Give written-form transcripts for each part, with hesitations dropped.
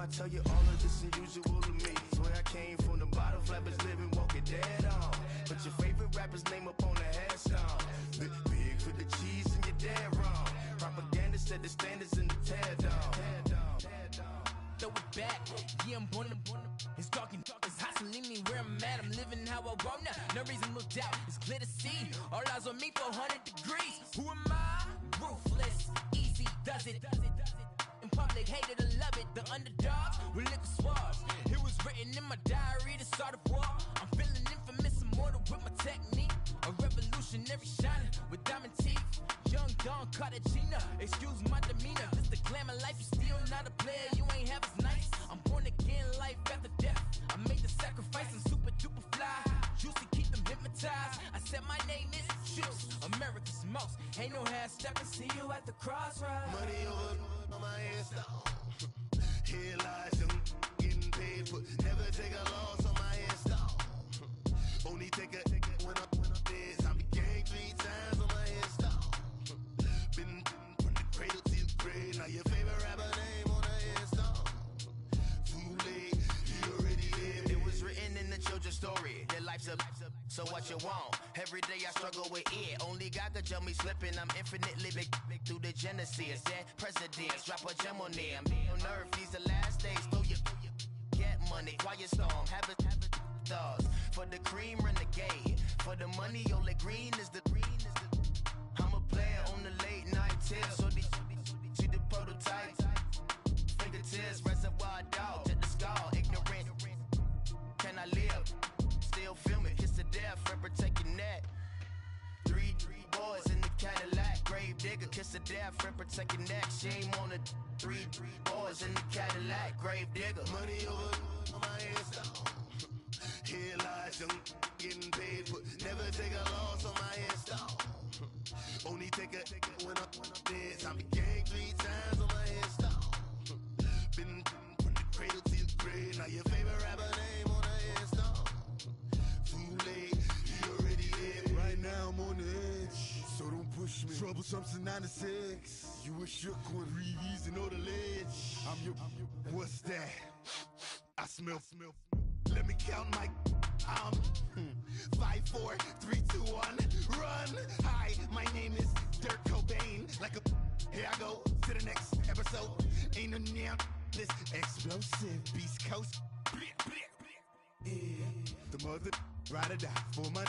I tell you all of this unusual to me. Swear I came from the bottom, flappers living, walking dead on. Put your favorite rapper's name up on the headstone. Big for the cheese and you're dead wrong. Propaganda set the standards in the tear down. Throw it back, yeah, I'm born to. It's dark, it's hot, so leave me where I'm at. I'm living how I want now. No reason to doubt, it's clear to see. All eyes on me, 400 degrees. Who am I? Ruthless, easy, does it. In public, hated or love it. The underdogs with liquor swabs. It was written in my diary to start a war. I'm feeling infamous, immortal with my technique. A revolutionary shining with diamond teeth. Young Don Cartagena, excuse my demeanor. This the glamour life, you still not a player. You ain't half as nice. I'm born again, life after death. I made the sacrifice and super duper fly. Used to keep them hypnotized. I said my name is Juice, America's most. Ain't no half stepping. See you at the crossroads. Money over on my headstone. Here lies them getting paid for. Never take a loss on my headstone. Only take a when I'm dead. I be gang 3 times on my headstone. Been from the cradle to the grave. Now your favorite rapper name on the headstone. Too late, you already dead. It was written in the children's story. Their life's a so what you want? Every day I struggle with it. Only God could jump me slipping. I'm infinitely big through the genesis. Dead presidents, drop a gem on them. On earth, these the last days. Throw your get money, quiet storm. Have it stars for the cream renegade. For the money, only green is the. I'm a player on the late night till. So see the prototype. Fingertips, reservoir dog, check the skull. Ignorant. Can I live? Still film it, kiss to death, friend protect your neck. 3 boys in the Cadillac, grave digger, kiss to death, friend protect your neck. Shame on the 3 boys in the Cadillac, grave digger. Money over on my headstone. Here lies them getting paid for. Never take a loss on my headstone. Only take a when I'm dead. I be gang 3 times on my headstone. Been from the cradle to the grave. Now your favorite rapper name on the headstone. Too late, you already dead. Right now I'm on the edge, so don't push me. Troublesome to 9 to 6. You a shook one, breathe easy, know the ledge. I'm your, what's that? I smell. Let me count my. 5, 4, 3, 2, 1. Run. Hi, my name is Dirk Cobain. Like a. Here I go to the next episode. Ain't no damn this explosive Beast Coast. Yeah. The mother ride or die for my.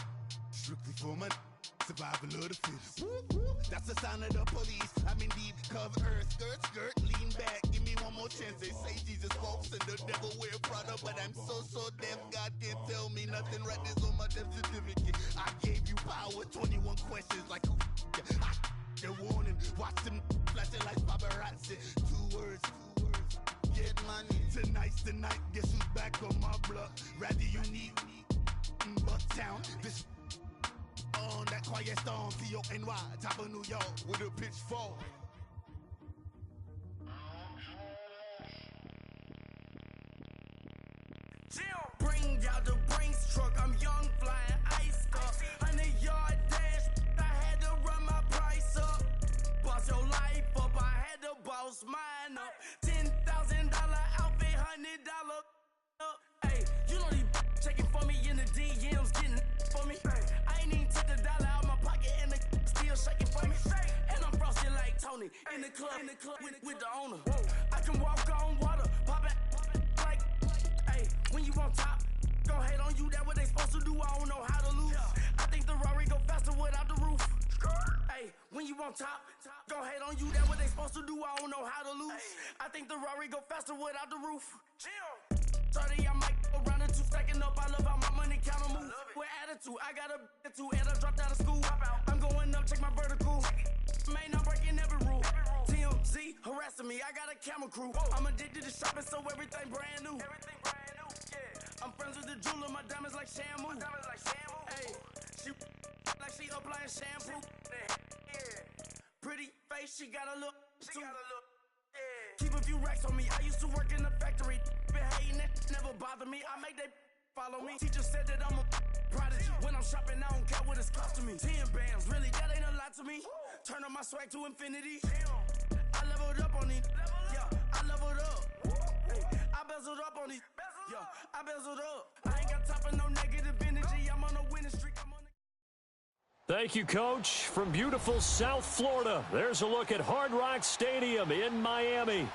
Strictly for my. Survival of the fittest. That's the sign of the police. I'm indeed cover earth, skirt, lean back. Give me one more chance. They say Jesus walks and the devil wear Prada, but I'm so deaf. God can't tell me nothing. Right this on my death certificate. I gave you power. 21 questions like who? The warning. Watch them flashing like paparazzi. 2 words. Get money. Tonight's the night. Guess who's back on my block? Rather unique. Bucktown. This. On that quiet storm, T-O-N-Y, top of New York, with a pitchfork. Bring out the Brinks truck, I'm young, flying ice up. 100-yard dash, I had to run my price up. Boss your life up, I had to boss mine up. $10,000 outfit, $100 up. Hey, you know these checking for me in the DMs, getting for me. I ain't even took $1 out my pocket and the still shaking for me. And I'm frosty like Tony in the club with the owner. I can walk on water, pop it like, hey, when you on top, gon' hate on you, that what they supposed to do, I don't know how to lose. I think the Rari go faster without the roof. Hey, when you on top, gon' hate on you, that what they supposed to do, I don't know how to lose. I think the Rari go faster without the roof. 30, I might go round the 2 stacking up. I love how my money counter move. With attitude, I got a attitude and I dropped out of school. I'm going up, check my vertical. Man, I'm breaking every rule. TMZ harassing me, I got a camera crew. I'm addicted to shopping, so everything brand new. Yeah. I'm friends with the jeweler, my diamonds like Shamu. Hey, she like she applying shampoo. Yeah. Pretty face, she got a look. Keep a few racks on me. I used to work in the factory. Been hating it, never bother me. I make they follow me. Teacher said that I'm a prodigy. When I'm shopping, I don't care what it's costing me. 10 bands, really, that ain't a lot to me. Turn on my swag to infinity. I leveled up on it. Yeah, I leveled up. Hey, Thank you, Coach. From beautiful South Florida, there's a look at Hard Rock Stadium in Miami.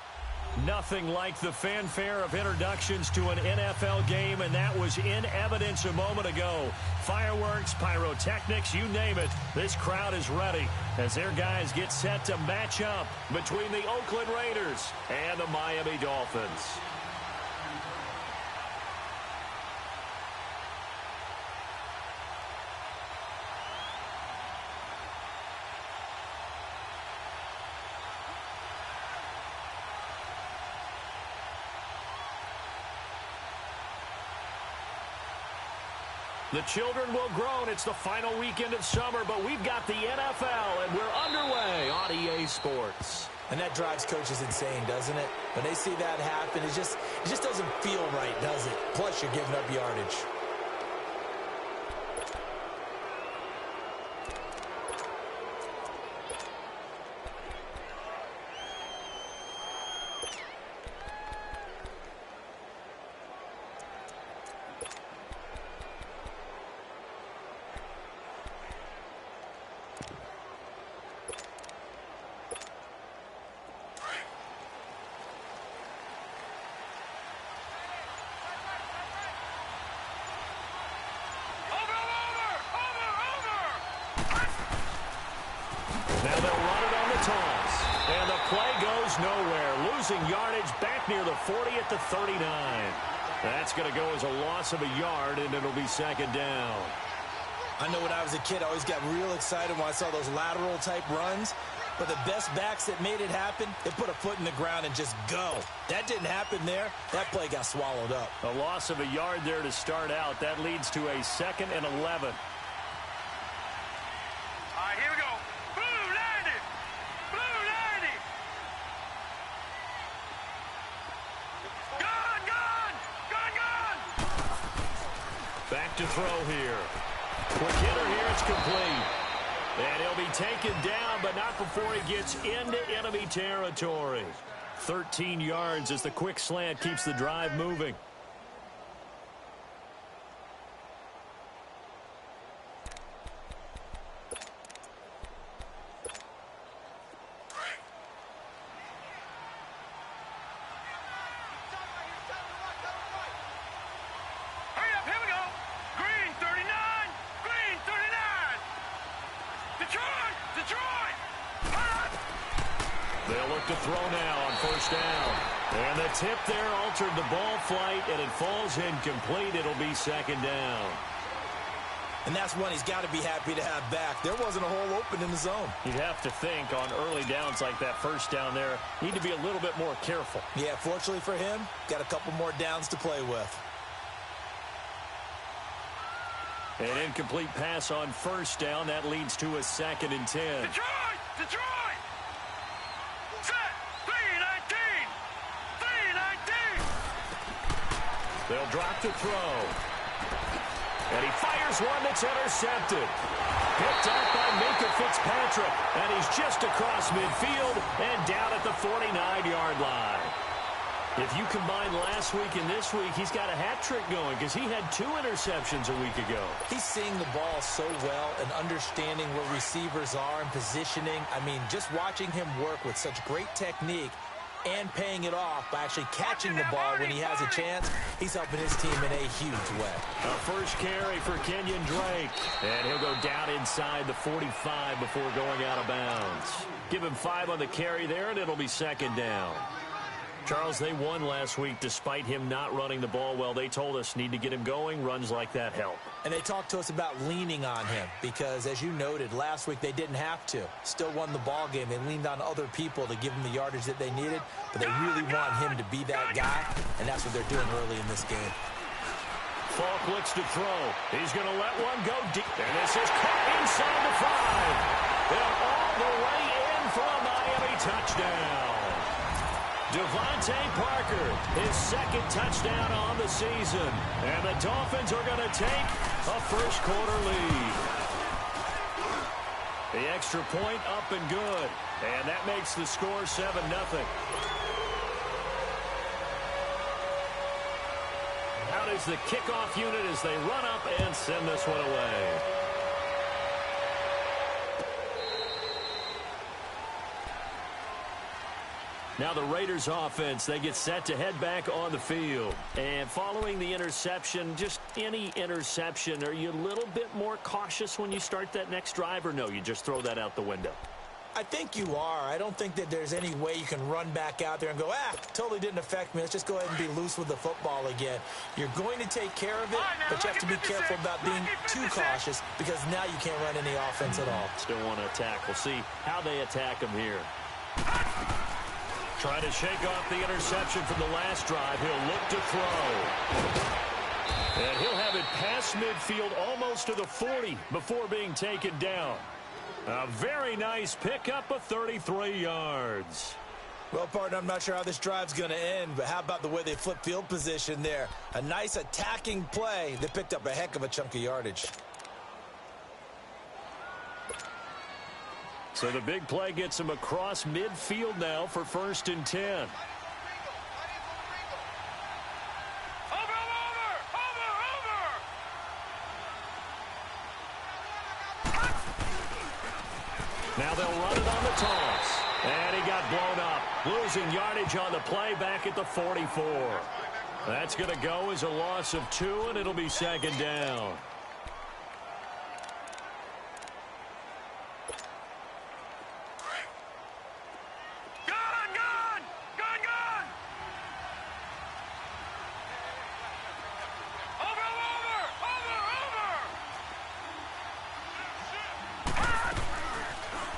Nothing like the fanfare of introductions to an NFL game, and that was in evidence a moment ago. Fireworks, pyrotechnics, you name it. This crowd is ready as their guys get set to match up between the Oakland Raiders and the Miami Dolphins. The children will groan. It's the final weekend of summer, but we've got the NFL, and we're underway on EA Sports. And that drives coaches insane, doesn't it? When they see that happen, it just doesn't feel right, does it? Plus, you're giving up yardage. Now they'll run it on the toss. And the play goes nowhere. Losing yardage back near the 40 at the 39. That's going to go as a loss of a yard, and it'll be second down. I know when I was a kid, I always got real excited when I saw those lateral-type runs. But the best backs that made it happen, they put a foot in the ground and just go. That didn't happen there. That play got swallowed up. A loss of a yard there to start out. That leads to a 2nd and 11. Here we go. Blue 90. Blue 90. Gone. Back to throw here. Quick hitter here. It's complete. And he'll be taken down, but not before he gets into enemy territory. 13 yards as the quick slant keeps the drive moving. They'll look to throw now on first down. And the tip there altered the ball flight, and it falls incomplete. It'll be second down. And that's one he's got to be happy to have back. There wasn't a hole open in the zone. You'd have to think on early downs like that first down there, need to be a little bit more careful. Yeah, fortunately for him, got a couple more downs to play with. An incomplete pass on first down. That leads to a 2nd and 10. Detroit! Set! 3-19! They'll drop to throw. And he fires one that's intercepted. Picked up by Minka Fitzpatrick. And he's just across midfield and down at the 49-yard line. If you combine last week and this week, he's got a hat trick going because he had 2 interceptions a week ago. He's seeing the ball so well and understanding where receivers are and positioning. I mean, just watching him work with such great technique and paying it off by actually catching the ball when he has a chance, he's helping his team in a huge way. A first carry for Kenyon Drake. And he'll go down inside the 45 before going out of bounds. Give him 5 on the carry there, and it'll be second down. Charles, they won last week despite him not running the ball well. They told us need to get him going. Runs like that help. And they talked to us about leaning on him because, as you noted, last week they didn't have to. Still won the ball game. They leaned on other people to give them the yardage that they needed, but they really want him to be that guy, and that's what they're doing early in this game. Falk looks to throw. He's going to let one go deep. And this is caught inside the 5. And all the way in for a Miami touchdown. Devontae Parker, his 2nd touchdown on the season. And the Dolphins are going to take a first-quarter lead. The extra point up and good. And that makes the score 7-0. Out is the kickoff unit as they run up and send this one away. Now the Raiders offense, they get set to head back on the field. And following the interception, just any interception, are you a little bit more cautious when you start that next drive, or no, you just throw that out the window? I think you are. I don't think that there's any way you can run back out there and go, totally didn't affect me. Let's just go ahead and be loose with the football again. You're going to take care of it, but you have to be careful about being too cautious because now you can't run any offense at all. Still want to attack. We'll see how they attack him here. Trying to shake off the interception from the last drive. He'll look to throw. And he'll have it past midfield almost to the 40 before being taken down. A very nice pickup of 33 yards. Well, partner, I'm not sure how this drive's going to end, but how about the way they flip field position there? A nice attacking play. They picked up a heck of a chunk of yardage. So the big play gets him across midfield now for 1st and 10. Now they'll run it on the toss. And he got blown up. Losing yardage on the play back at the 44. That's going to go as a loss of 2, and it'll be 2nd down.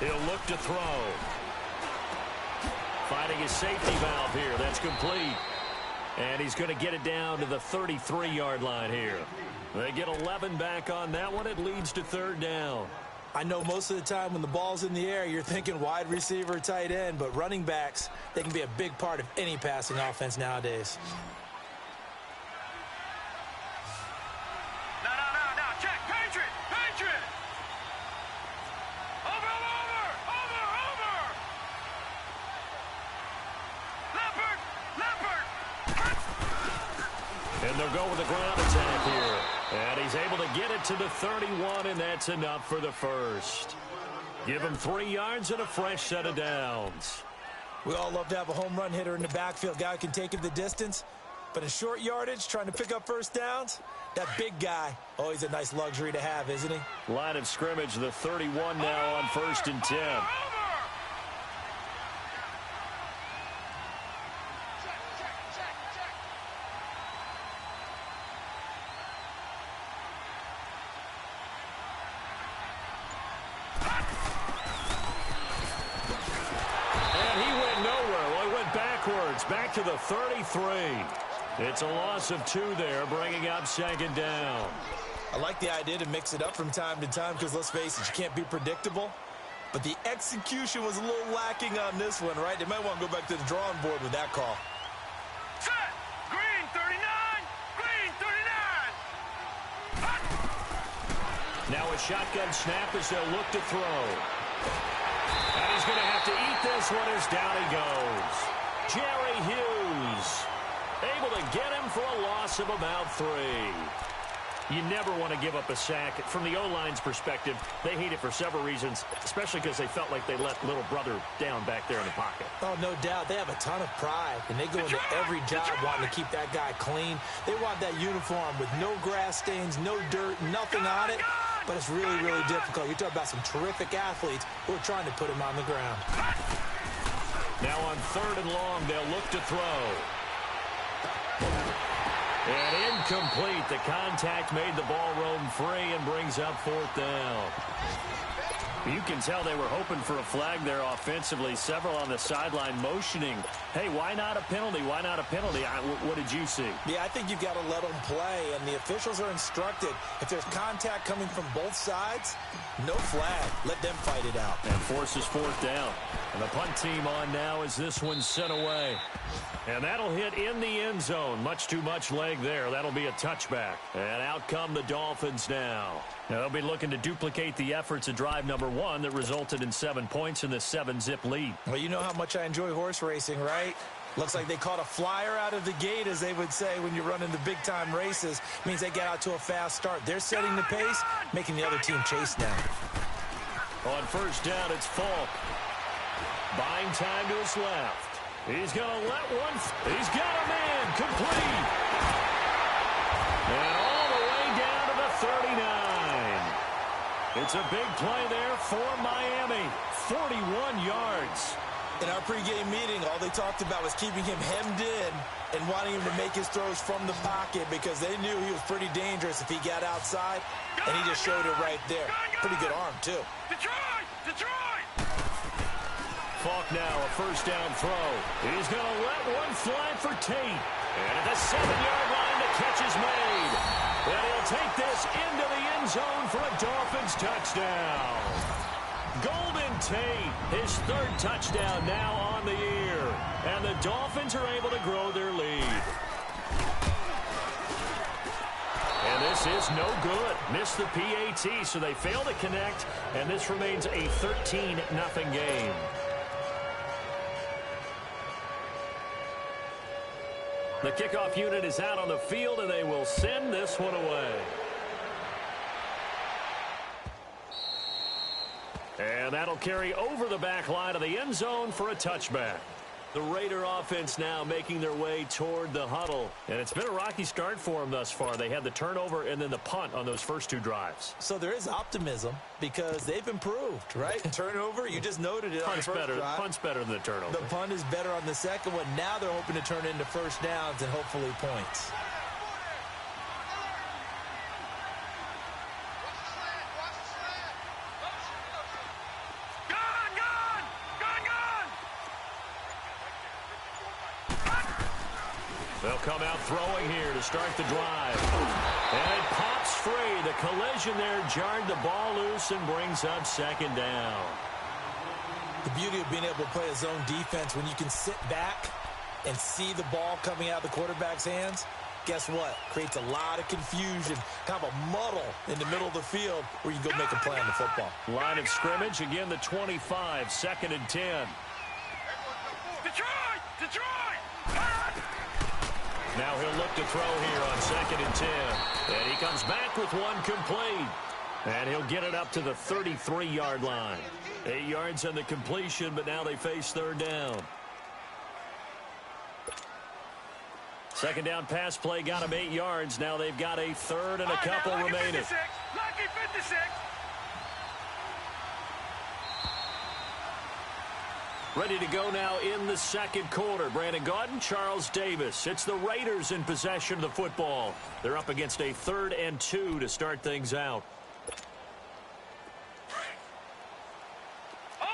He'll look to throw. Finding his safety valve here. That's complete. And he's going to get it down to the 33-yard line here. They get 11 back on that one. It leads to 3rd down. I know most of the time when the ball's in the air, you're thinking wide receiver, tight end, but running backs, they can be a big part of any passing offense nowadays. And they'll go with the ground attack here. And he's able to get it to the 31, and that's enough for the first. Give him 3 yards and a fresh set of downs. We all love to have a home run hitter in the backfield, guy who can take it the distance. But in short yardage, trying to pick up first downs, that big guy, always a nice luxury to have, isn't he? Line of scrimmage, the 31 now on 1st and 10. Back to the 33. It's a loss of 2 there, bringing up 2nd down. I like the idea to mix it up from time to time because, let's face it, you can't be predictable. But the execution was a little lacking on this one, right? They might want to go back to the drawing board with that call. Set! Green 39! Green 39! Now a shotgun snap as they'll look to throw. And he's going to have to eat this one as down he goes. Jerry Hughes, able to get him for a loss of about 3. You never want to give up a sack. From the O-line's perspective, they hate it for several reasons, especially because they felt like they let little brother down back there in the pocket. Oh, no doubt. They have a ton of pride, and they go into every job wanting to keep that guy clean. They want that uniform with no grass stains, no dirt, nothing on it. But it's really, really difficult. You're talking about some terrific athletes who are trying to put him on the ground. Now on 3rd and long, they'll look to throw. And incomplete. The contact made the ball roam free and brings up 4th down. You can tell they were hoping for a flag there offensively. Several on the sideline motioning. Hey, why not a penalty? Why not a penalty? What did you see? Yeah, I think you've got to let them play, and the officials are instructed. If there's contact coming from both sides, no flag. Let them fight it out. And forces 4th down. And the punt team on now as this one's sent away. And that'll hit in the end zone. Much too much leg there. That'll be a touchback. And out come the Dolphins now. Now they'll be looking to duplicate the efforts of drive number 1 that resulted in 7 points in the 7-zip lead. Well, you know how much I enjoy horse racing, right? Looks like they caught a flyer out of the gate, as they would say when you're running the big-time races. Means they get out to a fast start. They're setting the pace, making the other team chase now. On 1st down, it's Falk. Buying time to his left. He's going to let one. He's got a man. Complete. And all the way down to the 39. It's a big play there for Miami. 41 yards. In our pregame meeting, all they talked about was keeping him hemmed in and wanting him to make his throws from the pocket because they knew he was pretty dangerous if he got outside, and he just showed it right there. Pretty good arm, too. Detroit! Falk now, a first down throw. He's going to let one fly for Tate. And at the 7-yard line, the catch is made. And he'll take this into the end zone for a Dolphins touchdown. Golden Tate, his third touchdown now on the year. And the Dolphins are able to grow their lead. And this is no good. Missed the PAT, so they fail to connect. And this remains a 13-0 game. The kickoff unit is out on the field, and they will send this one away. And that'll carry over the back line of the end zone for a touchback. The Raider offense now making their way toward the huddle. And it's been a rocky start for them thus far. They had the turnover and then the punt on those first two drives. So there is optimism because they've improved, right? Turnover, you just noted it on the first drive. Punt's better than the turnover. The punt is better on the second one. Now they're hoping to turn into first downs and hopefully points. They'll come out throwing here to start the drive. And it pops free. The collision there jarred the ball loose and brings up second down. The beauty of being able to play a zone defense when you can sit back and see the ball coming out of the quarterback's hands, guess what? Creates a lot of confusion, kind of a muddle in the middle of the field where you can go make a play on the football. Line of scrimmage, again the 25, 2nd and 10. Detroit! Now he'll look to throw here on 2nd and 10. And he comes back with one complete. And he'll get it up to the 33-yard line. 8 yards on the completion, but now they face third down. Second down pass play got him 8 yards. Now they've got a third and a couple remaining. Lucky 56. Ready to go now in the second quarter. Brandon Gaudin, Charles Davis. It's the Raiders in possession of the football. They're up against a 3rd and 2 to start things out. Over!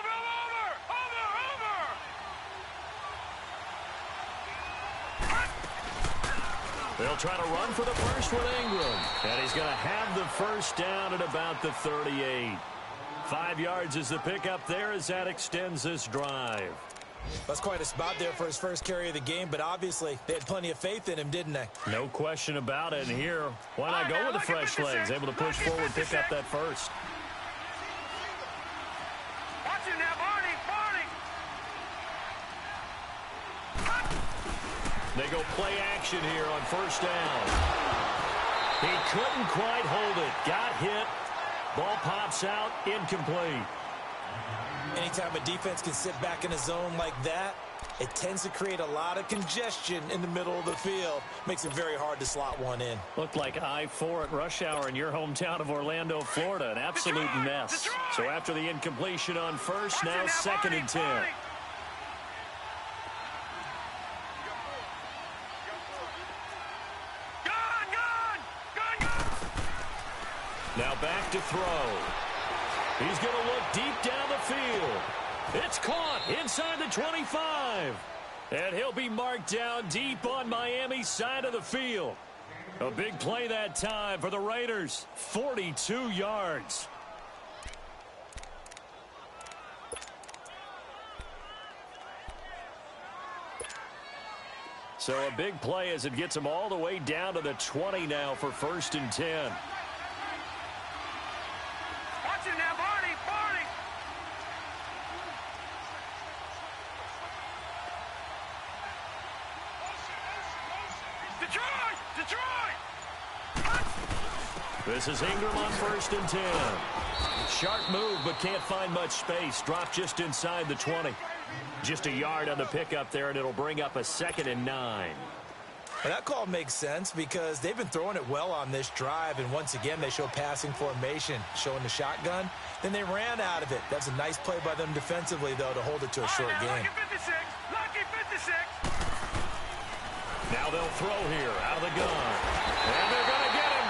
They'll try to run for the first with Ingram. And he's going to have the first down at about the 38. 5 yards is the pickup there as that extends this drive. That's quite a spot there for his first carry of the game, but obviously they had plenty of faith in him, didn't they? No question about it. And here, why not go with the fresh legs? Able to push forward, pick up that first. Watch it now, Barney! They go play action here on first down. He couldn't quite hold it. Got hit. Ball pops out, incomplete. Anytime a defense can sit back in a zone like that, it tends to create a lot of congestion in the middle of the field. Makes it very hard to slot one in. Looked like I-4 at rush hour in your hometown of Orlando, Florida. An absolute mess. So after the incompletion on first, now 2nd and 10. Now back to throw. He's going to look deep down the field. It's caught inside the 25. And he'll be marked down deep on Miami's side of the field. A big play that time for the Raiders. 42 yards. So a big play as it gets them all the way down to the 20 now for 1st and 10. Watch it now, Barney! Detroit! This is Ingram on 1st and 10. Sharp move, but can't find much space. Dropped just inside the 20. Just a yard on the pickup there, and it'll bring up a 2nd and 9. And that call makes sense because they've been throwing it well on this drive, and once again they show passing formation, showing the shotgun. Then they ran out of it. That's a nice play by them defensively, though, to hold it to a short game. Lucky 56. Lucky 56. Now they'll throw here out of the gun. And they're going to get him.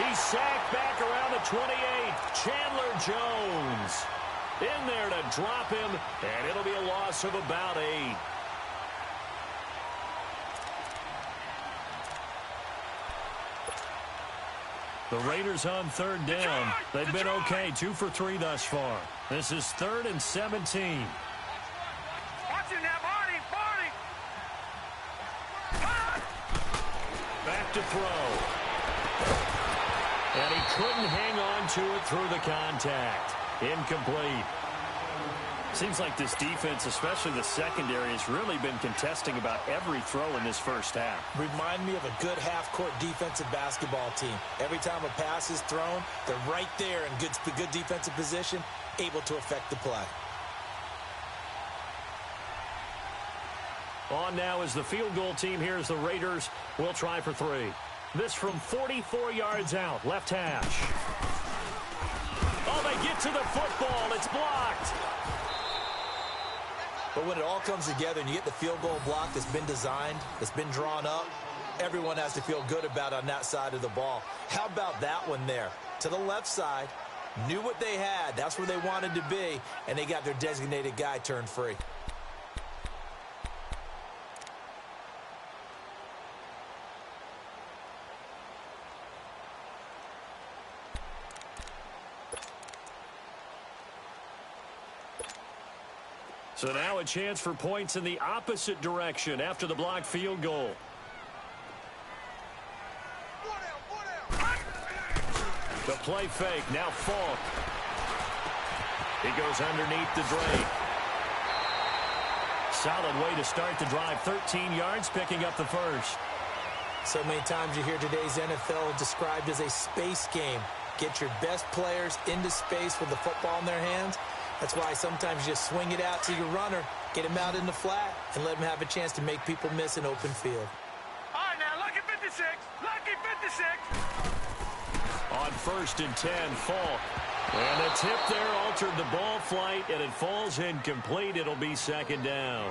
He's sacked back around the 28. Chandler Jones in there to drop him, and it'll be a loss of about 8. The Raiders on 3rd down. They've been okay, 2 for 3 thus far. This is 3rd and 17. Watch it now, Barney. Back to throw. And he couldn't hang on to it through the contact. Incomplete. Seems like this defense, especially the secondary, has really been contesting about every throw in this first half. Remind me of a good half-court defensive basketball team. Every time a pass is thrown, they're right there in good defensive position, able to affect the play. On now is the field goal team. Here's the Raiders. We'll try for 3. This from 44 yards out, left hash. Oh, they get to the football. It's blocked. But when it all comes together and you get the field goal block that's been designed, that's been drawn up, everyone has to feel good about on that side of the ball. How about that one there? To the left side, knew what they had. That's where they wanted to be, and they got their designated guy turned free. So now a chance for points in the opposite direction after the blocked field goal. The play fake, now Falk. He goes underneath the Drake. Solid way to start the drive, 13 yards, picking up the first. So many times you hear today's NFL described as a space game. Get your best players into space with the football in their hands. That's why sometimes you just swing it out to your runner, get him out in the flat, and let him have a chance to make people miss an open field. All right, now, lucky 56. Lucky 56. On 1st and 10, Falk. And the tip there altered the ball flight, and it falls incomplete. It'll be 2nd down.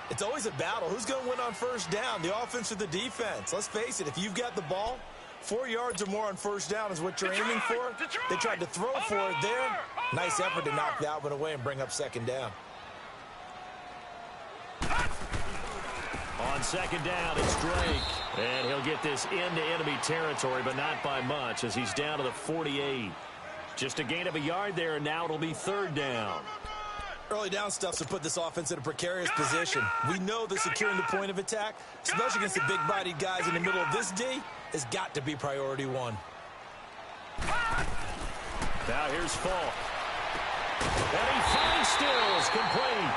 It's always a battle. Who's going to win on 1st down, the offense or the defense? Let's face it, if you've got the ball, 4 yards or more on 1st down is what you're aiming for. They tried to throw for it there. Nice effort to knock that one away and bring up 2nd down. On 2nd down, it's Drake. And he'll get this into enemy territory, but not by much as he's down to the 48. Just a gain of a yard there, and now it'll be 3rd down. Early down stuff to put this offense in a precarious position. We know that securing the point of attack, especially against the big-bodied guys in the middle of this D, has got to be priority 1. Now here's Falk. And he finds Stills, complete.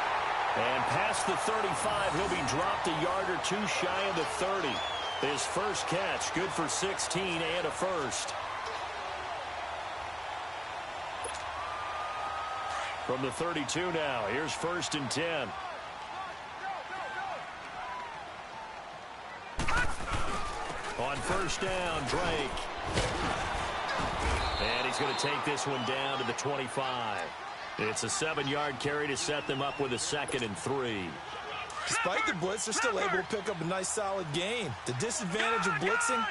And past the 35, he'll be dropped a yard or 2 shy of the 30. His first catch, good for 16 and a first. From the 32 now, here's 1st and 10. On 1st down, Drake. And he's going to take this one down to the 25. It's a 7-yard carry to set them up with a 2nd and 3. Despite the blitz, they're still able to pick up a nice solid gain. The disadvantage of blitzing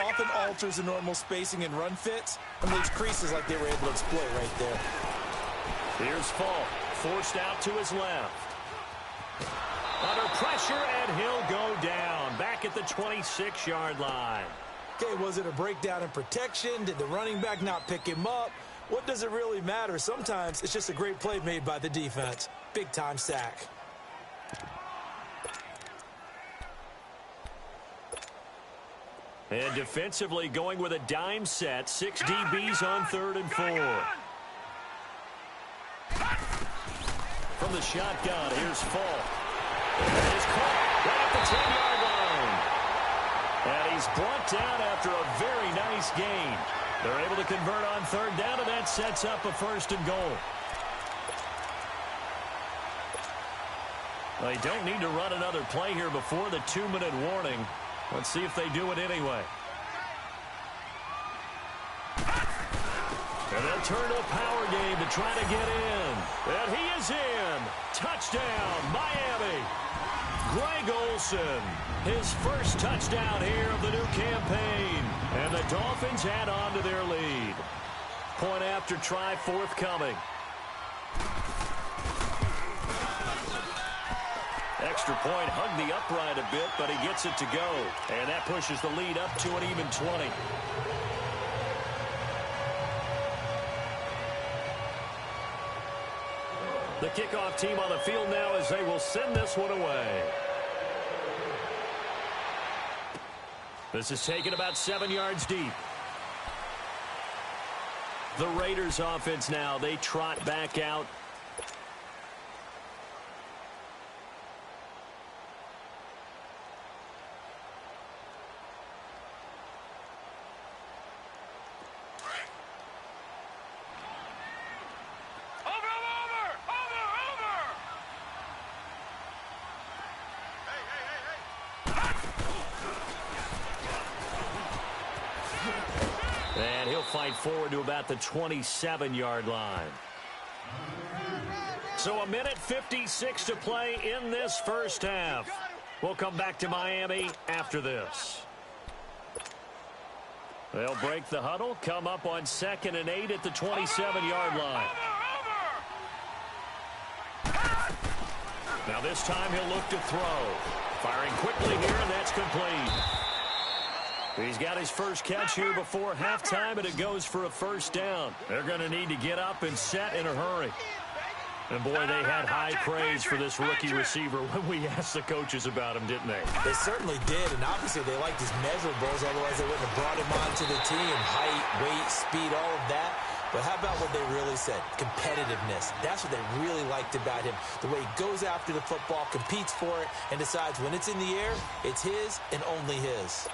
often alters the normal spacing and run fits and leaves creases like they were able to exploit right there. Here's Falk, forced out to his left. Under pressure, and he'll go down. Back at the 26-yard line. Okay, was it a breakdown in protection? Did the running back not pick him up? What does it really matter? Sometimes it's just a great play made by the defense. Big-time sack. And defensively going with a dime set. 6 DBs on 3rd and 4. From the shotgun, here's Falk. He's caught right at the 10-yard line. And he's brought down after a very nice gain. They're able to convert on 3rd down, and that sets up a 1st and goal. They don't need to run another play here before the 2-minute warning. Let's see if they do it anyway. And they'll turn to a power game to try to get in. And he is in. Touchdown, Miami. Greg Olsen, his first touchdown here of the new campaign. And the Dolphins add on to their lead. Point after try forthcoming. Extra point hugged the upright a bit, but he gets it to go. And that pushes the lead up to an even 20. The kickoff team on the field now as they will send this one away. This is taken about 7 yards deep. The Raiders offense now, they trot back out. And he'll fight forward to about the 27-yard line. So 1:56 to play in this first half. We'll come back to Miami after this. They'll break the huddle, come up on 2nd and 8 at the 27-yard line. Now this time he'll look to throw. Firing quickly here, and that's complete. He's got his first catch here before halftime, and it goes for a first down. They're going to need to get up and set in a hurry. And, boy, they had high praise for this rookie receiver when we asked the coaches about him, didn't they? They certainly did, and obviously they liked his measurables. Otherwise, they wouldn't have brought him onto the team. Height, weight, speed, all of that. But how about what they really said? Competitiveness. That's what they really liked about him. The way he goes after the football, competes for it, and decides when it's in the air, it's his and only his.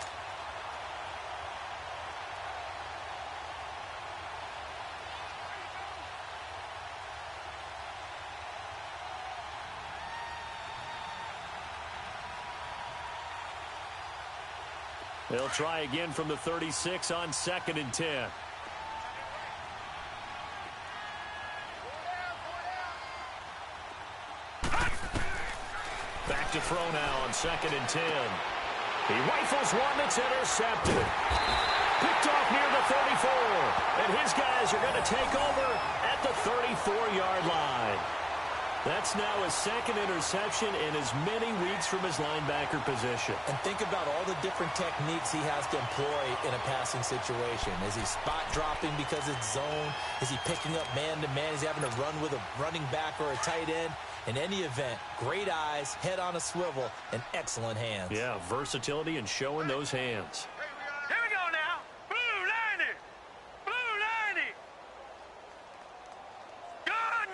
They'll try again from the 36 on 2nd and 10. Back to throw now on 2nd and 10. He rifles one that's intercepted. Picked off near the 34. And his guys are going to take over at the 34-yard line. That's now his 2nd interception in as many weeks from his linebacker position. And think about all the different techniques he has to employ in a passing situation. Is he spot dropping because it's zone? Is he picking up man-to-man? Is he having to run with a running back or a tight end? In any event, great eyes, head on a swivel, and excellent hands. Yeah, versatility and showing those hands. Here we go now. Blue 90. Blue 90. Gun.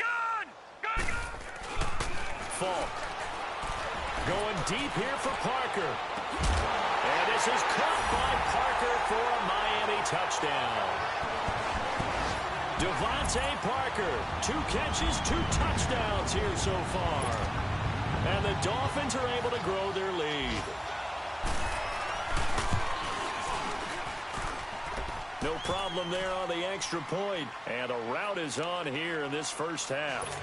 Falk. Going deep here for Parker. And this is caught by Parker for a Miami touchdown. Devontae Parker, 2 catches, 2 touchdowns here so far. And the Dolphins are able to grow their lead. No problem there on the extra point. And a rout is on here in this first half.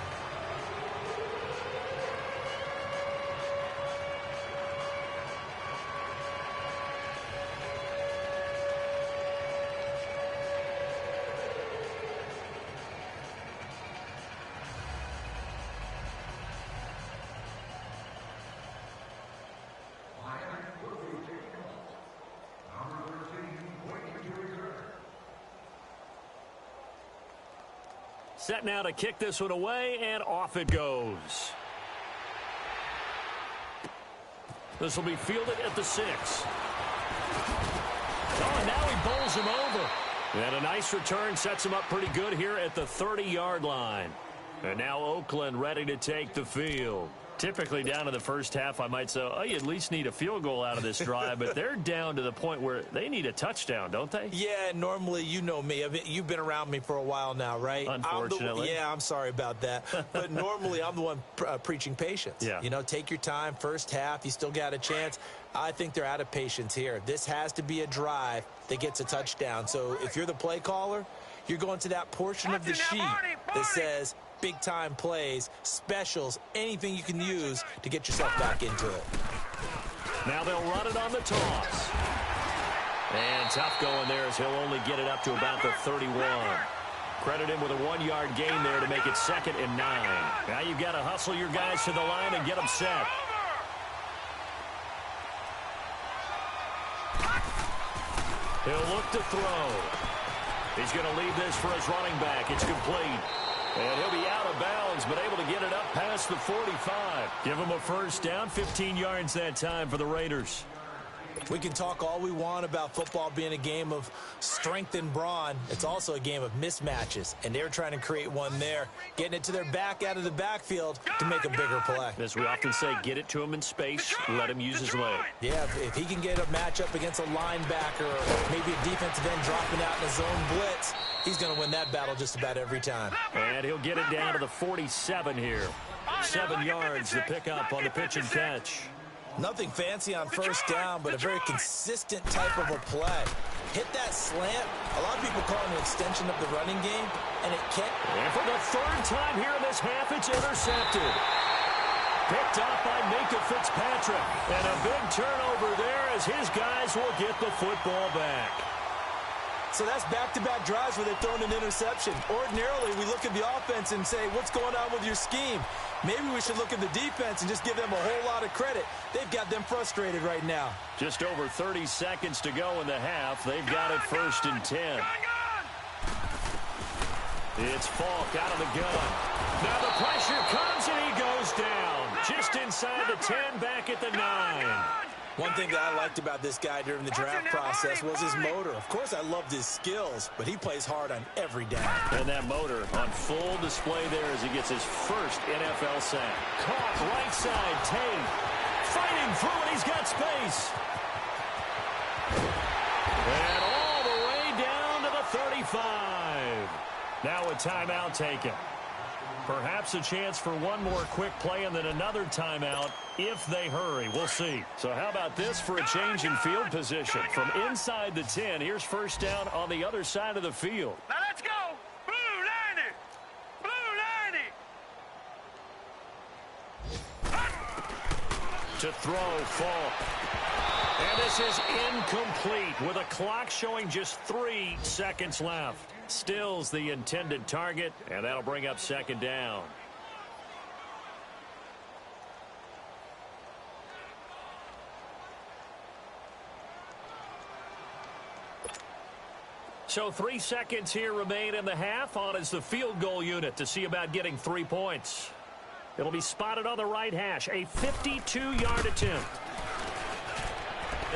Set now to kick this one away, and off it goes. This will be fielded at the 6. Oh, and now he bowls him over. And a nice return sets him up pretty good here at the 30-yard line. And now Oakland ready to take the field. Typically down to the first half, I might say, oh, you at least need a field goal out of this drive, but they're down to the point where they need a touchdown, don't they? Yeah, normally, you know me. You've been around me for a while now, right? Unfortunately. I'm sorry about that. But normally, I'm the one preaching patience. Yeah. You know, take your time. First half, you still got a chance. I think they're out of patience here. This has to be a drive that gets a touchdown. So if you're the play caller, you're going to that portion of the sheet that says big-time plays, specials, anything you can use to get yourself back into it. Now they'll run it on the toss. And tough going there as he'll only get it up to about the 31. Credit him with a 1-yard gain there to make it 2nd and 9. Now you've got to hustle your guys to the line and get them set. He'll look to throw. He's going to leave this for his running back. It's complete. And he'll be out of bounds, but able to get it up past the 45. Give him a first down, 15 yards that time for the Raiders. We can talk all we want about football being a game of strength and brawn. It's also a game of mismatches, and they're trying to create one there, getting it to their back out of the backfield to make a bigger play. As we often say, get it to him in space, let him use his leg. Yeah, if he can get a matchup against a linebacker or maybe a defensive end dropping out in a zone blitz, he's going to win that battle just about every time. And he'll get it down to the 47 here. 7 yards to pick up on the pitch and catch. Nothing fancy on first down, but a very consistent type of a play. Hit that slant. A lot of people call it an extension of the running game, and it can't. And for the 3rd time here in this half, it's intercepted. Picked up by Minka Fitzpatrick. And a big turnover there as his guys will get the football back. So that's back-to-back drives where they've thrown an interception. Ordinarily, we look at the offense and say, what's going on with your scheme? Maybe we should look at the defense and just give them a whole lot of credit. They've got them frustrated right now. Just over 30 seconds to go in the half. They've got it 1st and 10. It's Falk out of the gun. Now the pressure comes and he goes down. Just inside the 10, back at the 9. One thing that I liked about this guy during the draft process was his motor. Of course, I loved his skills, but he plays hard on every down. And that motor on full display there as he gets his first NFL sack. Caught right side, Tate. Fighting through and he's got space. And all the way down to the 35. Now a timeout taken. Perhaps a chance for one more quick play and then another timeout if they hurry. We'll see. So how about this for a change in field position? From inside the 10, here's first down on the other side of the field. Now let's go. Blue 90. Blue 90. To throw, Falk. And this is incomplete with a clock showing just 3 seconds left. Stills the intended target, and that'll bring up 2nd down. So 3 seconds here remain in the half. On is the field goal unit to see about getting 3 points. It'll be spotted on the right hash. A 52-yard attempt.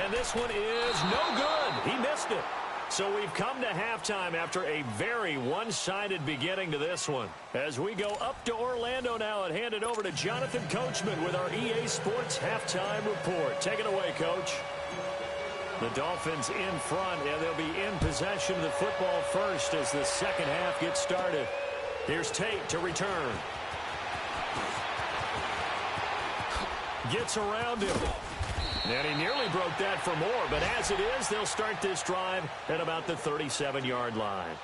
And this one is no good. He missed it. So we've come to halftime after a very one-sided beginning to this one. As we go up to Orlando now and hand it over to Jonathan Coachman with our EA Sports Halftime Report. Take it away, Coach. The Dolphins in front, and they'll be in possession of the football first as the second half gets started. Here's Tate to return. Gets around him. And he nearly broke that for more, but as it is, they'll start this drive at about the 37-yard line.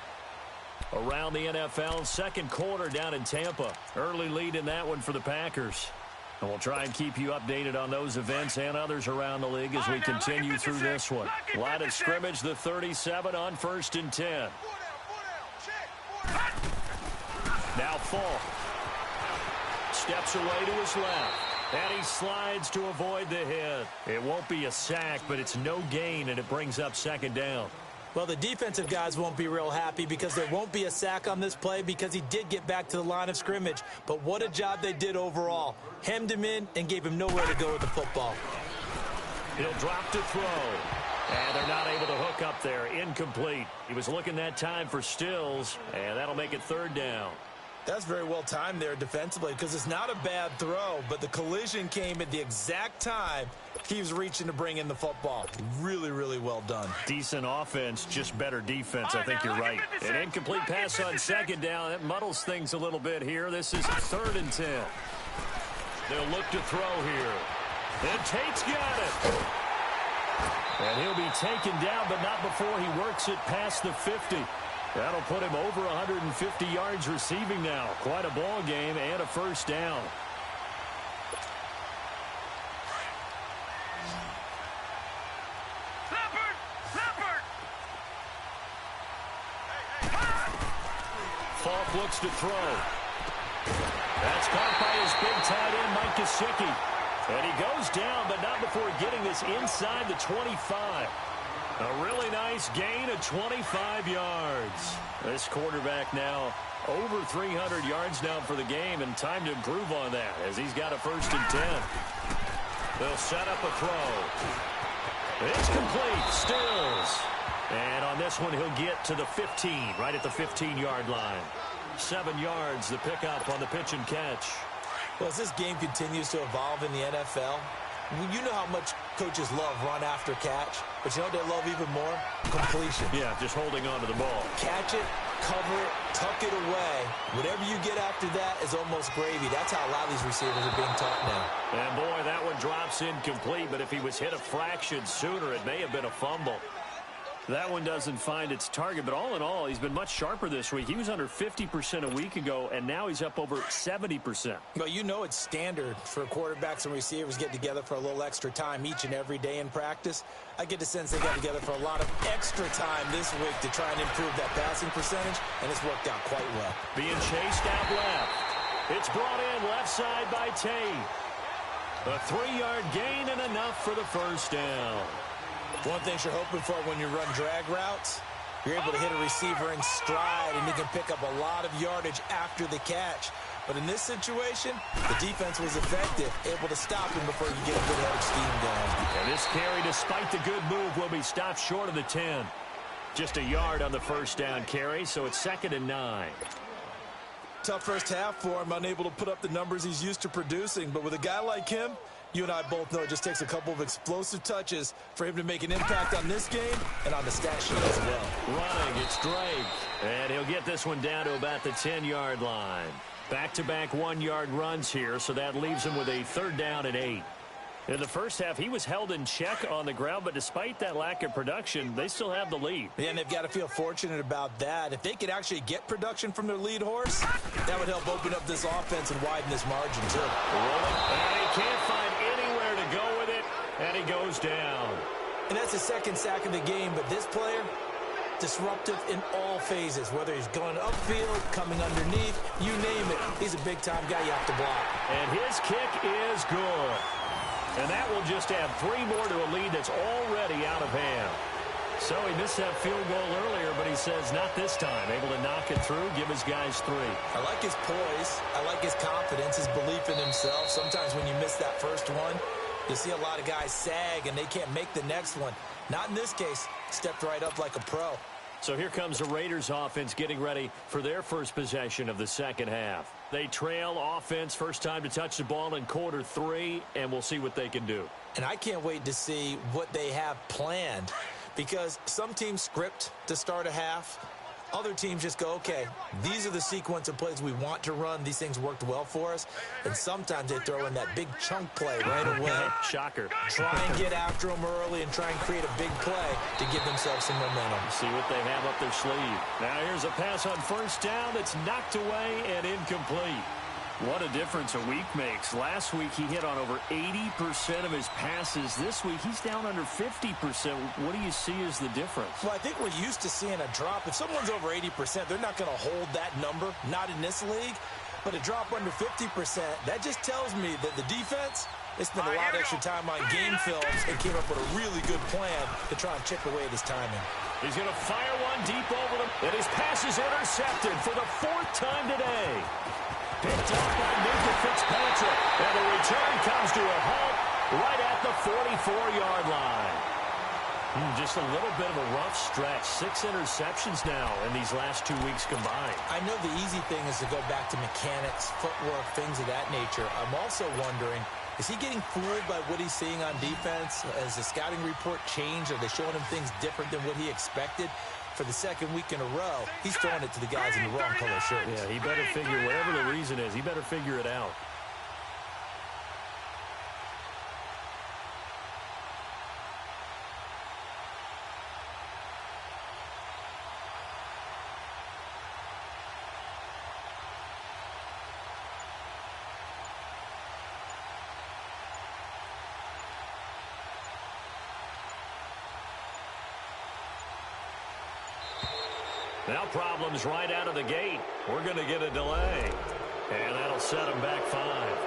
Around the NFL, second quarter down in Tampa. Early lead in that one for the Packers. And we'll try and keep you updated on those events and others around the league as we continue through this one. Line of scrimmage, the 37 on 1st and 10. Now Falk. Steps away to his left. And he slides to avoid the hit. It won't be a sack, but it's no gain, and it brings up 2nd down. Well, the defensive guys won't be real happy because there won't be a sack on this play because he did get back to the line of scrimmage. But what a job they did overall. Hemmed him in and gave him nowhere to go with the football. He'll drop to throw. And they're not able to hook up there. Incomplete. He was looking that time for Stills, and that'll make it 3rd down. That's very well timed there defensively because it's not a bad throw, but the collision came at the exact time he was reaching to bring in the football. Really, really well done. Decent offense, just better defense. I think you're right. An incomplete pass on second down. That muddles things a little bit here. This is 3rd and 10. They'll look to throw here. And Tate's got it. And he'll be taken down, but not before he works it past the 50. That'll put him over 150 yards receiving now. Quite a ball game and a first down. Falk looks to throw. That's caught by his big tight end, Mike Gesicki. And he goes down, but not before getting this inside the 25. A really nice gain of 25 yards. This quarterback now over 300 yards now for the game, and time to improve on that as he's got a 1st and 10. They'll set up a throw. It's complete. Stills. And on this one, he'll get to the 15, right at the 15-yard line. 7 yards, the pickup on the pitch and catch. Well, as this game continues to evolve in the NFL, you know how much coaches love run after catch, but you know what they love even more? Completion. Yeah, just holding on to the ball. Catch it, cover it, tuck it away. Whatever you get after that is almost gravy. That's how a lot of these receivers are being taught now. And boy, that one drops incomplete, but if he was hit a fraction sooner, it may have been a fumble. That one doesn't find its target, but all in all, he's been much sharper this week. He was under 50% a week ago, and now he's up over 70%. Well, you know it's standard for quarterbacks and receivers get together for a little extra time each and every day in practice. I get the sense they got together for a lot of extra time this week to try and improve that passing percentage, and it's worked out quite well. Being chased out left. It's brought in left side by Tate. A 3-yard gain and enough for the first down. One thing you're hoping for when you run drag routes, you're able to hit a receiver in stride, and he can pick up a lot of yardage after the catch. But in this situation, the defense was effective, able to stop him before you get a good head of steam going. And this carry, despite the good move, will be stopped short of the 10. Just a yard on the first down carry, so it's 2nd and 9. Tough first half for him, unable to put up the numbers he's used to producing. But with a guy like him, you and I both know it just takes a couple of explosive touches for him to make an impact on this game and on the stat sheet as well. Running, it's Drake. And he'll get this one down to about the 10-yard line. Back-to-back 1-yard runs here, so that leaves him with a 3rd down and 8. In the first half, he was held in check on the ground, but despite that lack of production, they still have the lead. Yeah, and they've got to feel fortunate about that. If they could actually get production from their lead horse, that would help open up this offense and widen this margin, too. Rolling, and he can't find anywhere to go with it, and he goes down. And that's the 2nd sack of the game, but this player, disruptive in all phases, whether he's going upfield, coming underneath, you name it. He's a big-time guy you have to block. And his kick is good. And that will just add 3 more to a lead that's already out of hand. So he missed that field goal earlier, but he says not this time. Able to knock it through, give his guys 3. I like his poise. I like his confidence, his belief in himself. Sometimes when you miss that first one, you see a lot of guys sag and they can't make the next one. Not in this case. Stepped right up like a pro. So here comes the Raiders offense getting ready for their first possession of the second half. They trail offense, first time to touch the ball in quarter 3, and we'll see what they can do. And I can't wait to see what they have planned, because some teams script to start a half. Other teams just go, okay, these are the sequence of plays we want to run. These things worked well for us. And sometimes they throw in that big chunk play right away. Shocker. Try and get after them early and try and create a big play to give themselves some momentum. See what they have up their sleeve. Now here's a pass on first down that's knocked away and incomplete. What a difference a week makes. Last week he hit on over 80% of his passes. This week he's down under 50%. What do you see as the difference? Well, I think we're used to seeing a drop. If someone's over 80%, they're not going to hold that number, not in this league. But a drop under 50%, that just tells me that the defense, they spent a lot of extra time on game films and came up with a really good plan to try and chip away at his timing. He's going to fire one deep over them, and his pass is intercepted for the 4th time today. Picked up by Minka Fitzpatrick, and the return comes to a halt right at the 44-yard line. Just a little bit of a rough stretch. 6 interceptions now in these last 2 weeks combined. I know the easy thing is to go back to mechanics, footwork, things of that nature. I'm also wondering, is he getting fooled by what he's seeing on defense? Has the scouting report changed? Are they showing him things different than what he expected? For the second week in a row, he's throwing it to the guys in the wrong color shirts. Yeah, he better figure, whatever the reason is, he better figure it out. Now problems right out of the gate. We're going to get a delay. And that'll set him back 5.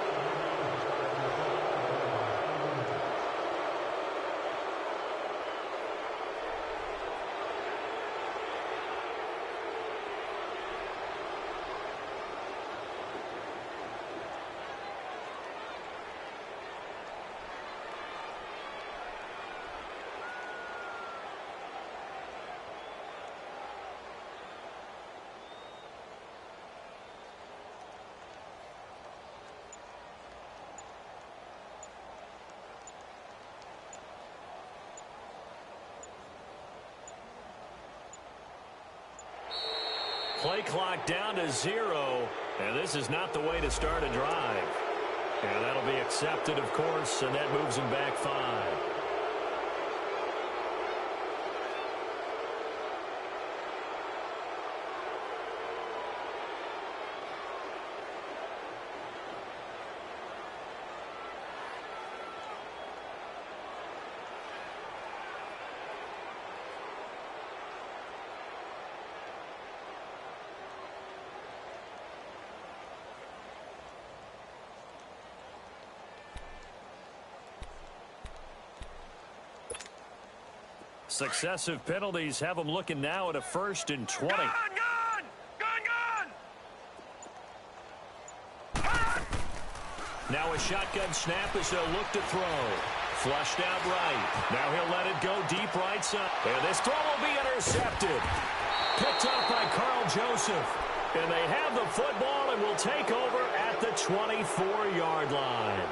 Play clock down to 0, and this is not the way to start a drive. And that'll be accepted, of course, and that moves him back 5. Successive penalties have them looking now at a 1st and 20. Gun! Now a shotgun snap as they'll look to throw. Flushed out right. Now he'll let it go deep right side. And this throw will be intercepted. Picked up by Carl Joseph. And they have the football and will take over at the 24-yard line.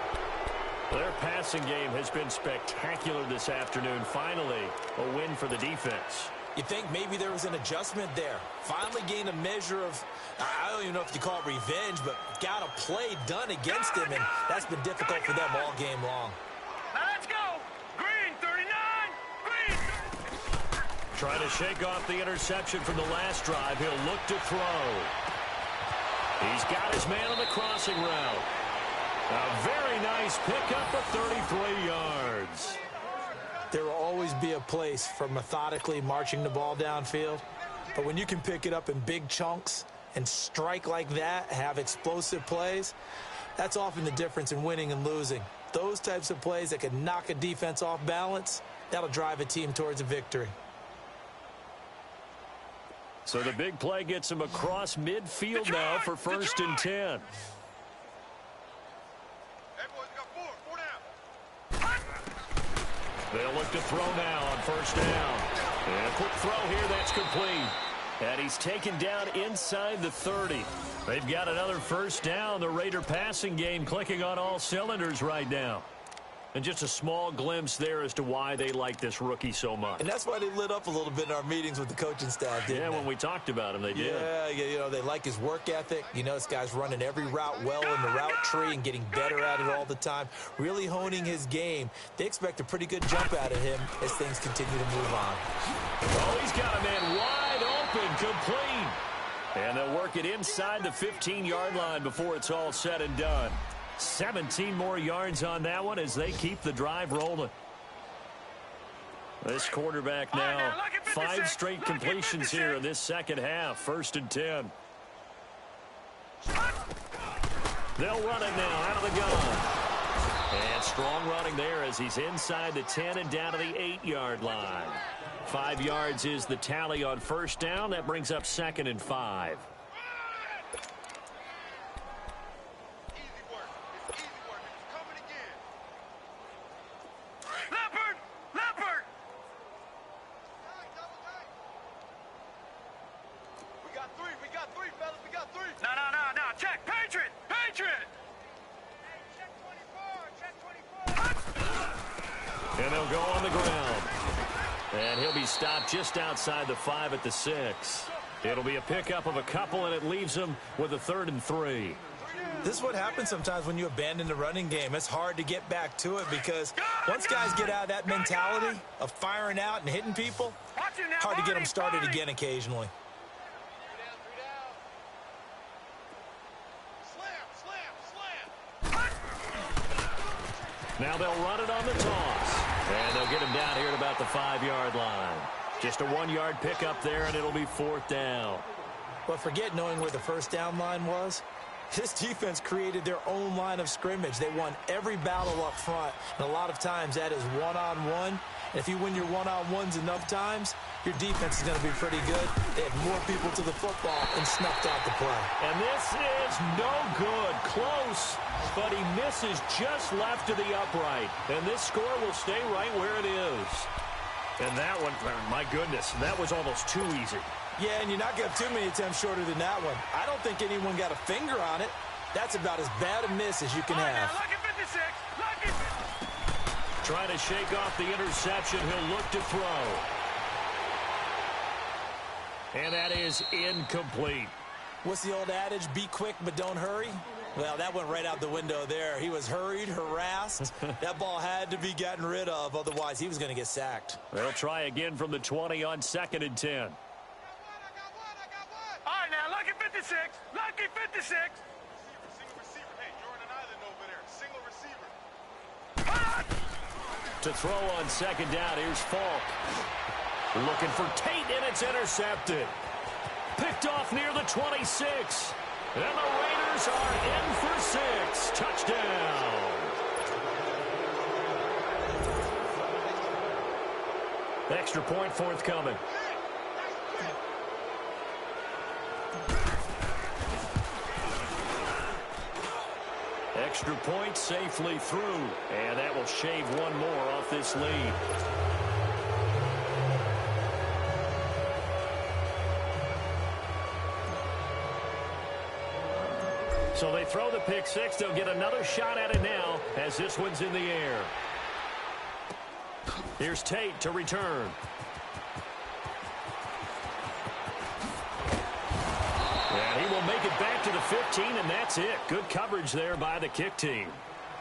Their passing game has been spectacular this afternoon. Finally, a win for the defense. You think maybe there was an adjustment there. Finally gained a measure of, I don't even know if you call it revenge, but got a play done against him, and that's been difficult for them all game long. Now let's go! Green 39! Green! Trying to shake off the interception from the last drive. He'll look to throw. He's got his man on the crossing route. A very nice pickup of 33 yards. There will always be a place for methodically marching the ball downfield. But when you can pick it up in big chunks and strike like that, have explosive plays, that's often the difference in winning and losing. Those types of plays that can knock a defense off balance, that'll drive a team towards a victory. So the big play gets him across midfield now for 1st and 10. They'll look to throw now on 1st down. And a quick throw here that's complete. And he's taken down inside the 30. They've got another 1st down. The Raider passing game clicking on all cylinders right now. And just a small glimpse there as to why they like this rookie so much. And that's why they lit up a little bit in our meetings with the coaching staff, didn't they? When we talked about him, they did. Yeah, you know, they like his work ethic. You know, this guy's running every route well in the route tree and getting better at it all the time, really honing his game. They expect a pretty good jump out of him as things continue to move on. Oh, he's got a man wide open, complete. And they'll work it inside the 15-yard line before it's all said and done. 17 more yards on that one as they keep the drive rolling. This quarterback now, 5 straight completions here in this second half. 1st and 10. They'll run it now out of the gun. And strong running there as he's inside the 10 and down to the 8-yard line. 5 yards is the tally on 1st down. That brings up 2nd and 5. got three, fellas. We got three. No. Check. Patriot. Hey, check 24. Check 24. And they'll go on the ground. And he'll be stopped just outside the 5 at the 6. It'll be a pickup of a couple, and it leaves him with a 3rd and 3. This is what happens sometimes when you abandon the running game. It's hard to get back to it because once guys get out of that mentality of firing out and hitting people, hard to get them started again occasionally. Now they'll run it on the toss. And they'll get him down here at about the 5-yard line. Just a 1-yard pickup there, and it'll be 4th down. But forget knowing where the first down line was. This defense created their own line of scrimmage. They won every battle up front, and a lot of times that is one-on-one. And if you win your one-on-ones enough times, your defense is going to be pretty good. They had more people to the football and snuffed out the play. And this is no good. Close, but he misses just left to the upright. And this score will stay right where it is. And that one, my goodness, that was almost too easy. Yeah, and you're not going to have too many attempts shorter than that one. I don't think anyone got a finger on it. That's about as bad a miss as you can have. Lucky 56. Lucky 56. Trying to shake off the interception. He'll look to throw. And that is incomplete. What's the old adage? Be quick, but don't hurry. Well, that went right out the window there. He was hurried, harassed. That ball had to be gotten rid of. Otherwise, he was going to get sacked. They'll try again from the 20 on 2nd and 10. All right, now, lucky 56. Lucky 56. Single receiver. Hey, you're on an island over there. Single receiver. To throw on 2nd down, here's Falk. Looking for Tate, and it's intercepted. Picked off near the 26. And the Raiders are in for 6. Touchdown. Extra point forthcoming. Extra point safely through. And that will shave one more off this lead. So they throw the pick 6. They'll get another shot at it now as this one's in the air. Here's Tate to return. And he will make it back to the 15, and that's it. Good coverage there by the kick team.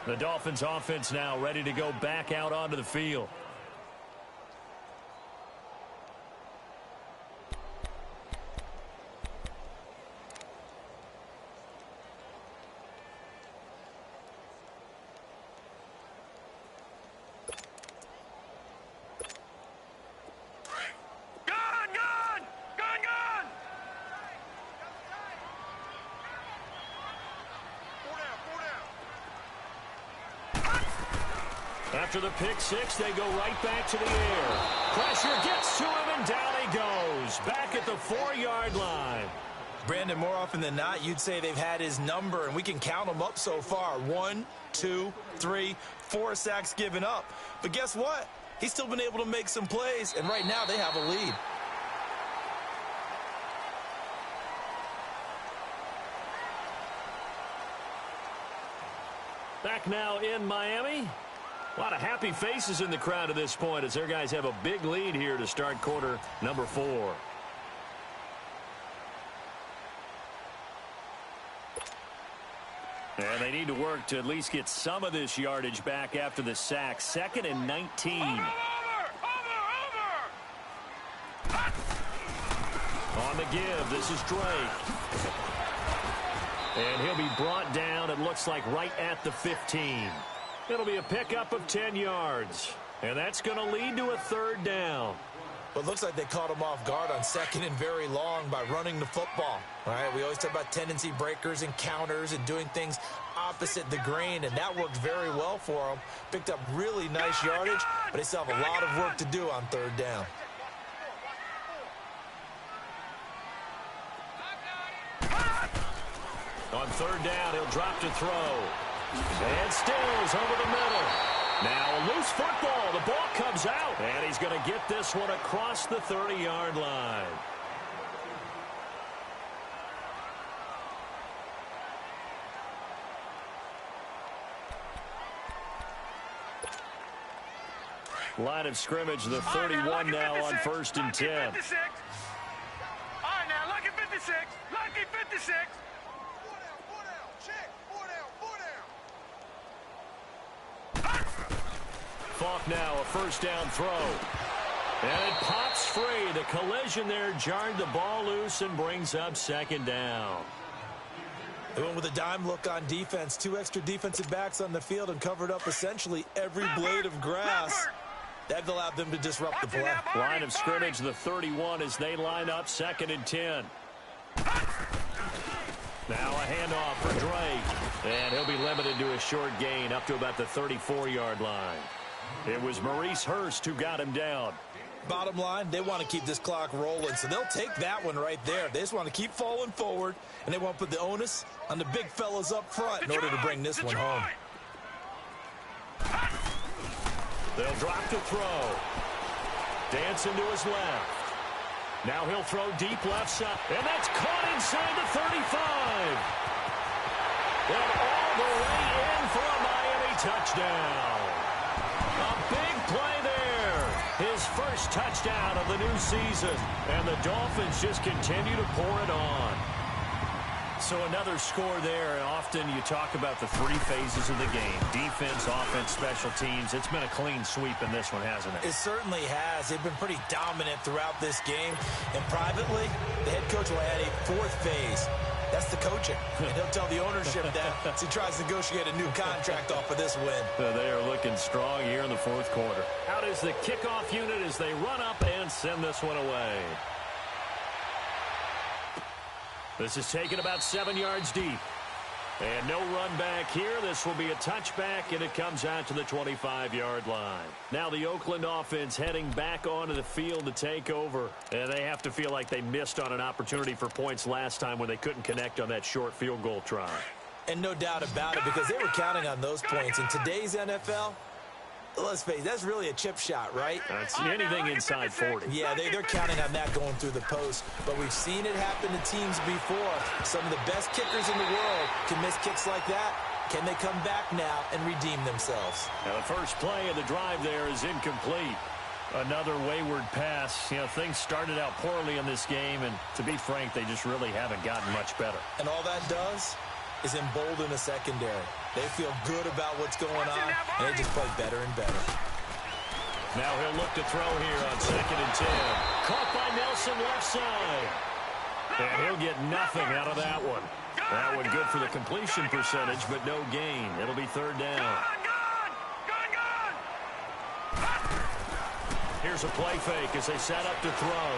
The Dolphins offense now ready to go back out onto the field. After the pick 6, they go right back to the air. Pressure gets to him, and down he goes. Back at the 4-yard line. Brandon, more often than not, you'd say they've had his number, and we can count them up so far. 1, 2, 3, 4 sacks given up. But guess what? He's still been able to make some plays, and right now they have a lead. Back now in Miami. A lot of happy faces in the crowd at this point as their guys have a big lead here to start quarter number 4. And they need to work to at least get some of this yardage back after the sack. 2nd and 19. Over! On the give, this is Drake. And he'll be brought down, it looks like, right at the 15. It'll be a pickup of 10 yards. And that's going to lead to a 3rd down. Well, it looks like they caught him off guard on 2nd and very long by running the football. All right, we always talk about tendency breakers and counters and doing things opposite the grain, and that worked very well for them. Picked up really nice yardage, but they still have a lot of work to do on 3rd down. On 3rd down, he'll drop to throw. And Stills over the middle. Now a loose football. The ball comes out. And he's going to get this one across the 30-yard line. Line of scrimmage, the 31 now on 1st and 10. All right, now, lucky 56. Lucky 56. 4 down. Check. 4 down. Falk now, a first down throw. And it pops free. The collision there jarred the ball loose and brings up 2nd down. They went with a dime look on defense. 2 extra defensive backs on the field and covered up essentially every blade of grass. That allowed them to disrupt the play. Line of scrimmage, the 31 as they line up 2nd and 10. Now a handoff for Drake. And he'll be limited to a short gain up to about the 34-yard line. It was Maurice Hurst who got him down. Bottom line, they want to keep this clock rolling, so they'll take that one right there. They just want to keep falling forward, and they want to put the onus on the big fellas up front in order to bring this one home. They'll drop to throw. Dancing to his left. Now he'll throw deep left side, and that's caught inside the 35. And all the way in for a Miami touchdown. A big play there. His first touchdown of the new season. And the Dolphins just continue to pour it on. So another score there. Often you talk about the 3 phases of the game. Defense, offense, special teams. It's been a clean sweep in this one, hasn't it? It certainly has. They've been pretty dominant throughout this game. And privately, the head coach will add a 4th phase. That's the coaching. And he'll tell the ownership that as he tries to negotiate a new contract off of this win. They are looking strong here in the 4th quarter. Out is the kickoff unit as they run up and send this one away. This is taken about 7 yards deep. And no run back here. This will be a touchback, and it comes out to the 25-yard line. Now the Oakland offense heading back onto the field to take over. And they have to feel like they missed on an opportunity for points last time when they couldn't connect on that short field goal try. And no doubt about it, because they were counting on those points. In today's NFL, let's face it, that's really a chip shot, right? That's anything inside 40. Yeah, they're counting on that going through the post. But we've seen it happen to teams before. Some of the best kickers in the world can miss kicks like that. Can they come back now and redeem themselves? Now the first play of the drive there is incomplete. Another wayward pass. You know, things started out poorly in this game, and to be frank, they just really haven't gotten much better. And all that does is embolden a secondary. They feel good about what's going on, and they just play better and better. Now he'll look to throw here on 2nd and 10. Caught by Nelson left side. And he'll get nothing out of that one. That one good for the completion percentage, but no gain. It'll be 3rd down. Here's a play fake as they set up to throw.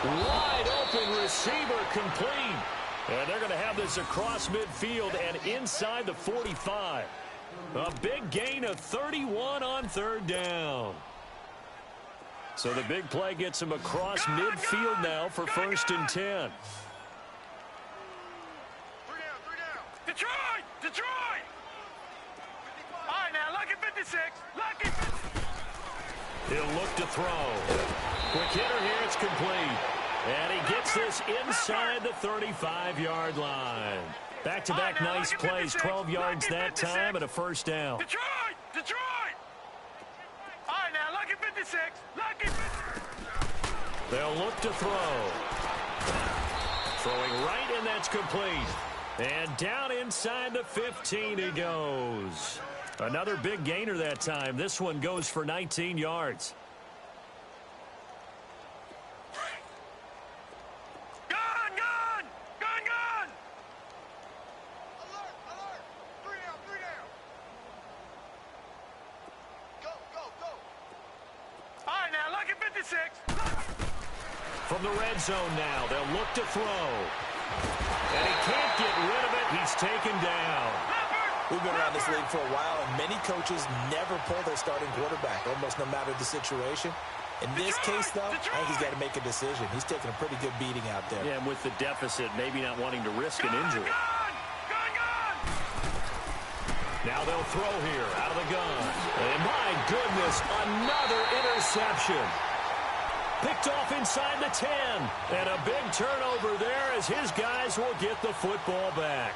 Wide open receiver complete. And they're going to have this across midfield and inside the 45. A big gain of 31 on 3rd down. So the big play gets him across midfield now for 1st and 10. 3 down. Detroit! All right, now, lucky 56. Lucky 56. He'll look to throw. Quick hitter here, it's complete. And he gets this inside the 35-yard line. Back-to-back nice plays, 12 yards that time and a 1st down. Detroit! All right, now, lucky 56. Lucky 56. They'll look to throw. Throwing right, and that's complete. And down inside the 15 he goes. Another big gainer that time. This one goes for 19 yards. From the red zone now, they'll look to throw. And he can't get rid of it. He's taken down. We've been around this league for a while, and many coaches never pull their starting quarterback, almost no matter the situation. In this case, though, I think he's got to make a decision. He's taking a pretty good beating out there. Yeah, and with the deficit, maybe not wanting to risk an injury. Now they'll throw here out of the gun. And my goodness, another interception. Picked off inside the 10. And a big turnover there as his guys will get the football back.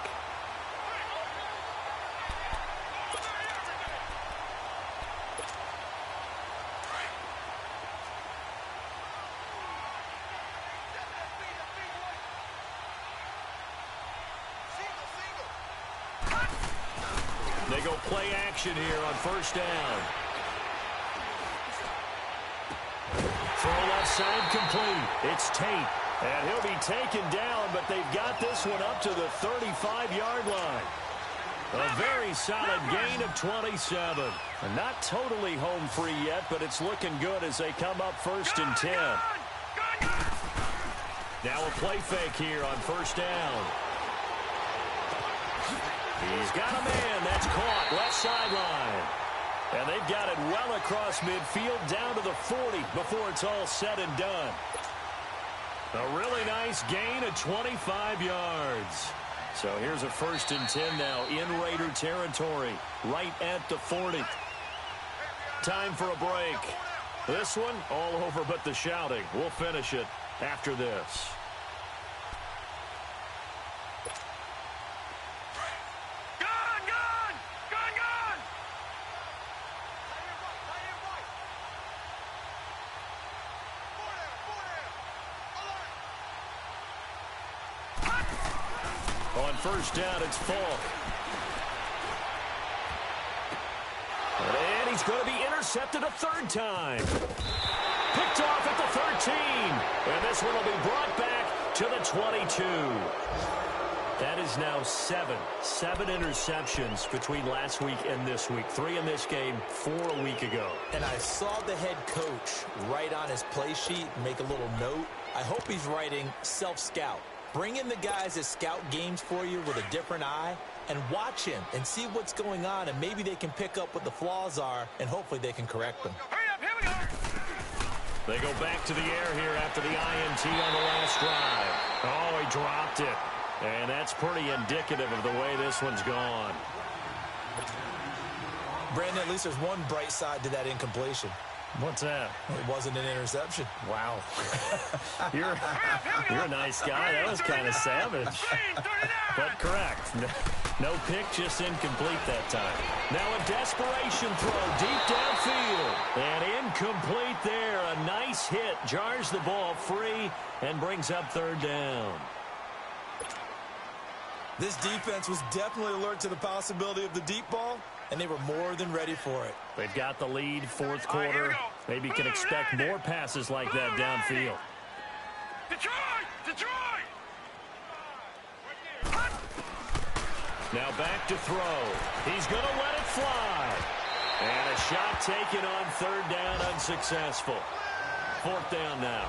They go play action here on first down. Throw left side complete. It's Tate. And he'll be taken down, but they've got this one up to the 35-yard line. A very solid gain of 27. Not totally home free yet, but it's looking good as they come up first and 10. Now a play fake here on first down. He's got a man. That's caught. Left sideline. And they've got it well across midfield down to the 40 before it's all said and done. A really nice gain of 25 yards. So here's a first and 10 now in Raider territory, right at the 40. Time for a break. This one all over but the shouting. We'll finish it after this. On first down, it's Falk. And he's going to be intercepted a third time. Picked off at the 13. And this one will be brought back to the 22. That is now seven interceptions between last week and this week. 3 in this game, 4 a week ago. And I saw the head coach write on his play sheet, make a little note. I hope he's writing self-scout. Bring in the guys that scout games for you with a different eye and watch him and see what's going on, and maybe they can pick up what the flaws are, and hopefully they can correct them. Hurry up, here we go. They go back to the air here after the INT on the last drive. Oh, he dropped it. And that's pretty indicative of the way this one's gone. Brandon, at least there's one bright side to that incompletion. What's that? It wasn't an interception. Wow. You're a nice guy. That was kind of savage. But correct. No pick, just incomplete that time. Now a desperation throw deep downfield. And incomplete there. A nice hit. Jars the ball free and brings up third down. This defense was definitely alert to the possibility of the deep ball, and they were more than ready for it. They've got the lead, fourth quarter. Maybe can expect more passes like that downfield. Detroit! Now back to throw. He's going to let it fly. And a shot taken on third down, unsuccessful. Fourth down now.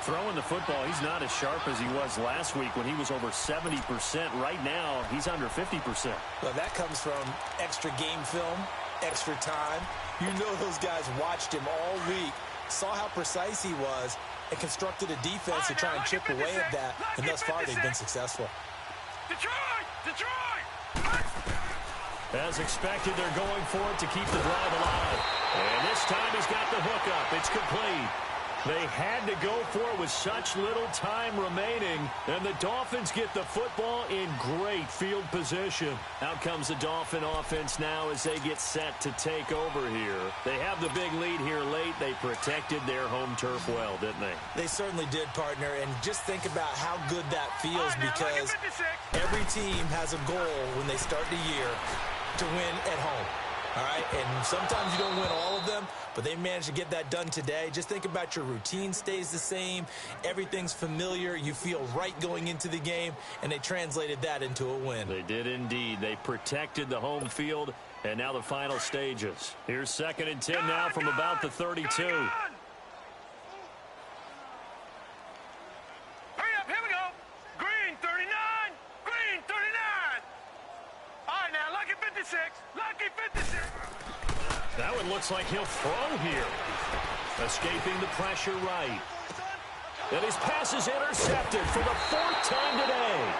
Throwing the football, he's not as sharp as he was last week when he was over 70%. Right now, he's under 50%. Well, that comes from extra game film, extra time. You know those guys watched him all week, saw how precise he was, and constructed a defense to try and chip away at that. And thus far, they've been successful. Detroit! As expected, they're going for it to keep the drive alive. And this time he's got the hook up. It's complete. They had to go for it with such little time remaining, and the Dolphins get the football in great field position. Out comes the Dolphin offense now as they get set to take over here. They have the big lead here late. They protected their home turf well, didn't they? They certainly did, partner, and just think about how good that feels because every team has a goal when they start the year to win at home. All right, and sometimes you don't win all of them, but they managed to get that done today. Just think about your routine stays the same. Everything's familiar. You feel right going into the game, and they translated that into a win. They did indeed. They protected the home field, and now the final stages. Here's 2nd and 10 now from about the 32. Hurry up, here we go. Green 39. All right, now, lucky 56. That one looks like he'll throw here. Escaping the pressure right. And his pass is intercepted for the 4th time today.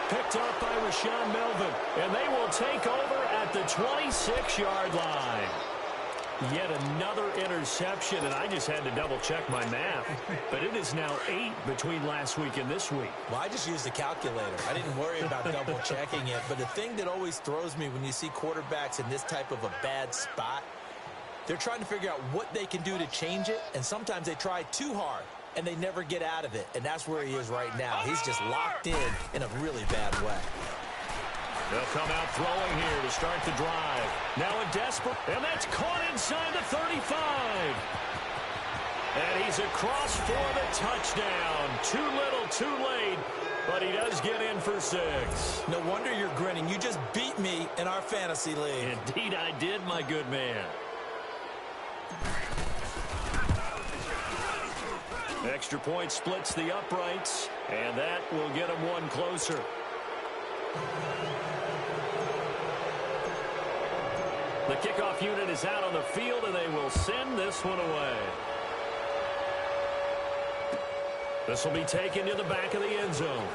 Picked up by Rashaan Melvin. And they will take over at the 26-yard line. Yet another interception, and I just had to double-check my math. But it is now 8 between last week and this week. Well, I just used the calculator. I didn't worry about double-checking it. But the thing that always throws me when you see quarterbacks in this type of a bad spot, they're trying to figure out what they can do to change it, and sometimes they try too hard, and they never get out of it. And that's where he is right now. He's just locked in a really bad way. They'll come out throwing here to start the drive. Now a desperate, and that's caught inside the 35. And he's across for the touchdown. Too little, too late, but he does get in for 6. No wonder you're grinning. You just beat me in our fantasy league. Indeed I did, my good man. Extra point splits the uprights, and that will get him one closer. The kickoff unit is out on the field, and they will send this one away. This will be taken to the back of the end zone.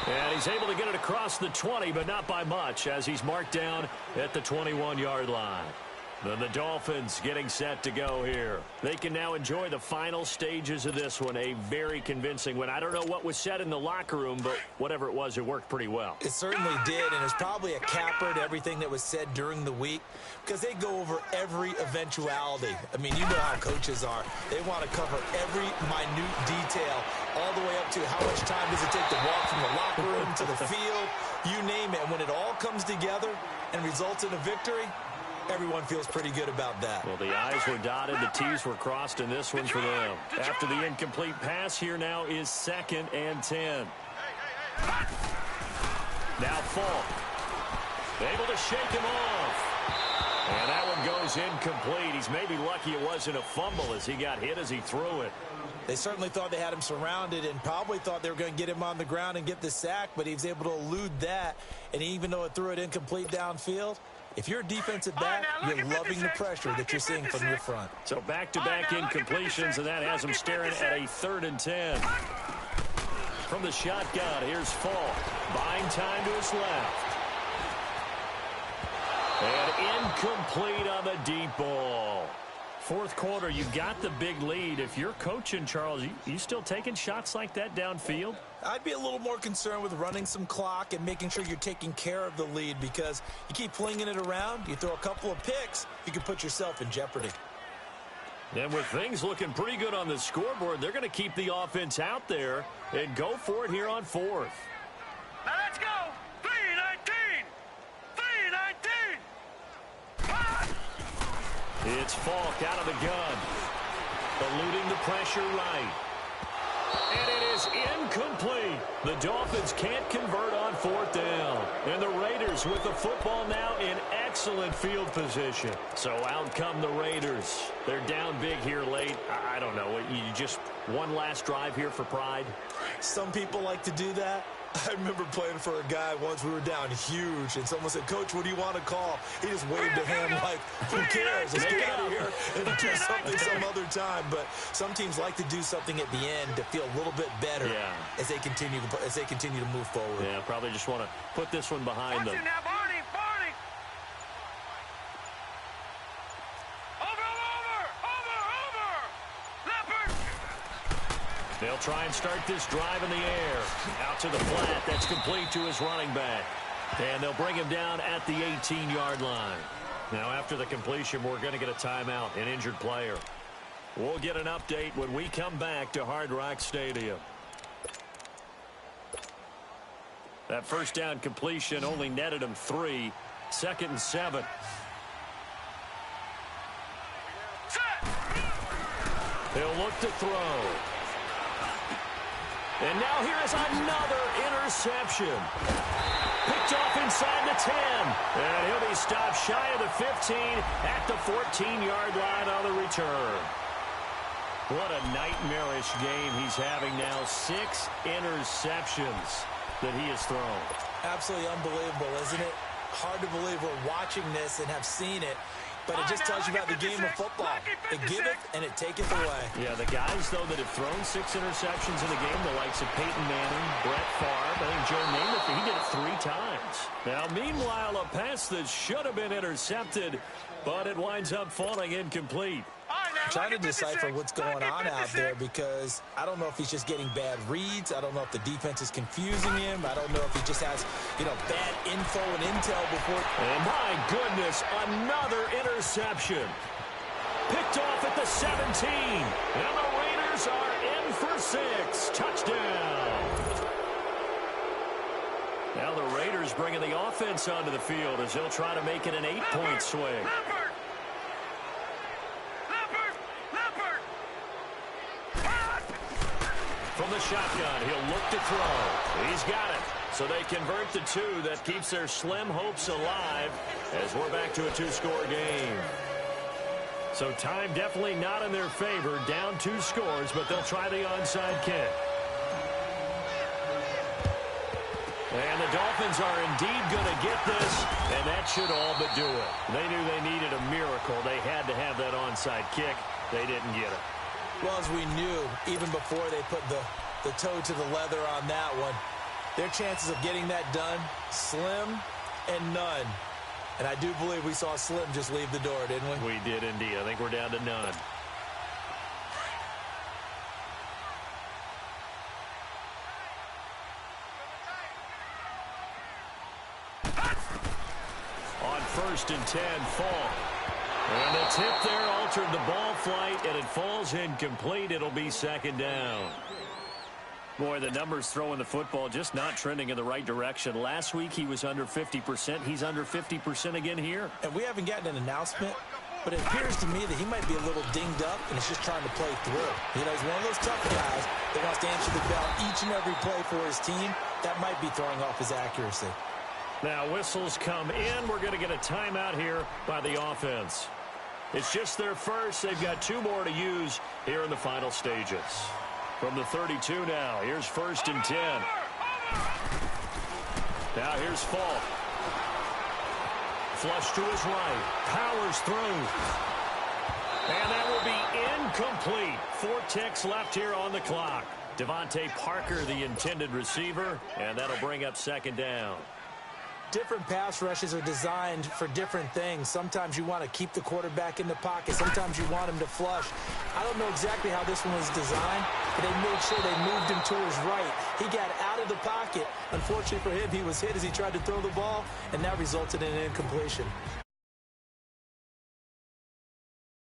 And he's able to get it across the 20, but not by much, as he's marked down at the 21-yard line. Then the Dolphins getting set to go here. They can now enjoy the final stages of this one. A very convincing win. I don't know what was said in the locker room, but whatever it was, it worked pretty well. It certainly did, and it's probably a capper to everything that was said during the week, because they go over every eventuality. I mean, you know how coaches are. They want to cover every minute detail, all the way up to how much time does it take to walk from the locker room to the field, you name it. And when it all comes together and results in a victory, everyone feels pretty good about that. Well, the I's were dotted, the T's were crossed in this one for them. After the incomplete pass, here now is 2nd and 10. Now Falk, able to shake him off. And that one goes incomplete. He's maybe lucky it wasn't a fumble as he got hit as he threw it. They certainly thought they had him surrounded and probably thought they were going to get him on the ground and get the sack, but he was able to elude that. And even though it threw it incomplete downfield, if you're a defensive back, you're loving the pressure that you're seeing from your front. So back-to-back incompletions, and that has him staring at a 3rd and 10. From the shotgun, here's Falk. Buying time to his left. And incomplete on the deep ball. 4th quarter, you got the big lead. If you're coaching, Charles, you still taking shots like that downfield? I'd be a little more concerned with running some clock and making sure you're taking care of the lead, because you keep flinging it around, you throw a couple of picks, you can put yourself in jeopardy. And with things looking pretty good on the scoreboard, they're going to keep the offense out there and go for it here on 4th. Now let's go. 3-19. 3-19. It's Falk out of the gun. Eluding the pressure right. And it is incomplete. The Dolphins can't convert on 4th down. And the Raiders with the football now in excellent field position. So out come the Raiders. They're down big here late. I don't know. You just one last drive here for pride? Some people like to do that. I remember playing for a guy once. We were down huge, and someone said, "Coach, what do you want to call?" He just waved a hand like, "Who cares? Let's get out of here and do something some other time." But some teams like to do something at the end to feel a little bit better as they continue to move forward. Yeah, probably just want to put this one behind them. Now, Barney. They'll try and start this drive in the air. Out to the flat. That's complete to his running back. And they'll bring him down at the 18-yard line. Now, after the completion, we're going to get a timeout, an injured player. We'll get an update when we come back to Hard Rock Stadium. That first down completion only netted him 3. 2nd and 7. He'll look to throw. And now here is another interception. Picked off inside the 10. And he'll be stopped shy of the 15 at the 14-yard line on the return. What a nightmarish game he's having now. 6 interceptions that he has thrown. Absolutely unbelievable, isn't it? Hard to believe we're watching this and have seen it. But it just tells you about the game of football. It giveth and it taketh away. Yeah, the guys, though, that have thrown 6 interceptions in the game, the likes of Peyton Manning, Brett Favre, I think Joe Namath, he did it 3 times. Now, meanwhile, a pass that should have been intercepted, but it winds up falling incomplete. I'm trying to decipher what's going on out there, because I don't know if he's just getting bad reads. I don't know if the defense is confusing him. I don't know if he just has, bad info and intel before. And my goodness, another interception. Picked off at the 17. And the Raiders are in for 6. Touchdown. Now the Raiders bringing the offense onto the field as they'll try to make it an 8-point swing. From the shotgun, he'll look to throw. He's got it. So they convert the 2. That keeps their slim hopes alive as we're back to a 2-score game. So time definitely not in their favor. Down 2 scores, but they'll try the onside kick. And the Dolphins are indeed going to get this, and that should all but do it. They knew they needed a miracle. They had to have that onside kick. They didn't get it. Well, as we knew, even before they put the toe to the leather on that one, their chances of getting that done, slim and none. And I do believe we saw Slim just leave the door, didn't we? We did indeed. I think we're down to none. On 1st and 10, Fall. And the tip there altered the ball flight, and it falls incomplete. It'll be 2nd down. Boy, the numbers throwing the football just not trending in the right direction. Last week he was under 50%. He's under 50% again here. And we haven't gotten an announcement, but it appears to me that he might be a little dinged up and is just trying to play through. You know, he's one of those tough guys that wants to answer the bell each and every play for his team. That might be throwing off his accuracy. Now whistles come in. We're going to get a timeout here by the offense. It's just their first. They've got 2 more to use here in the final stages. From the 32 now, here's 1st and 10. Now here's Falk. Flush to his right. Powers through. And that will be incomplete. 4 ticks left here on the clock. Devontae Parker, the intended receiver, and that'll bring up 2nd down. Different pass rushes are designed for different things. Sometimes you want to keep the quarterback in the pocket. Sometimes you want him to flush. I don't know exactly how this one was designed, but they made sure they moved him to his right. He got out of the pocket. Unfortunately for him, he was hit as he tried to throw the ball, and that resulted in an incompletion.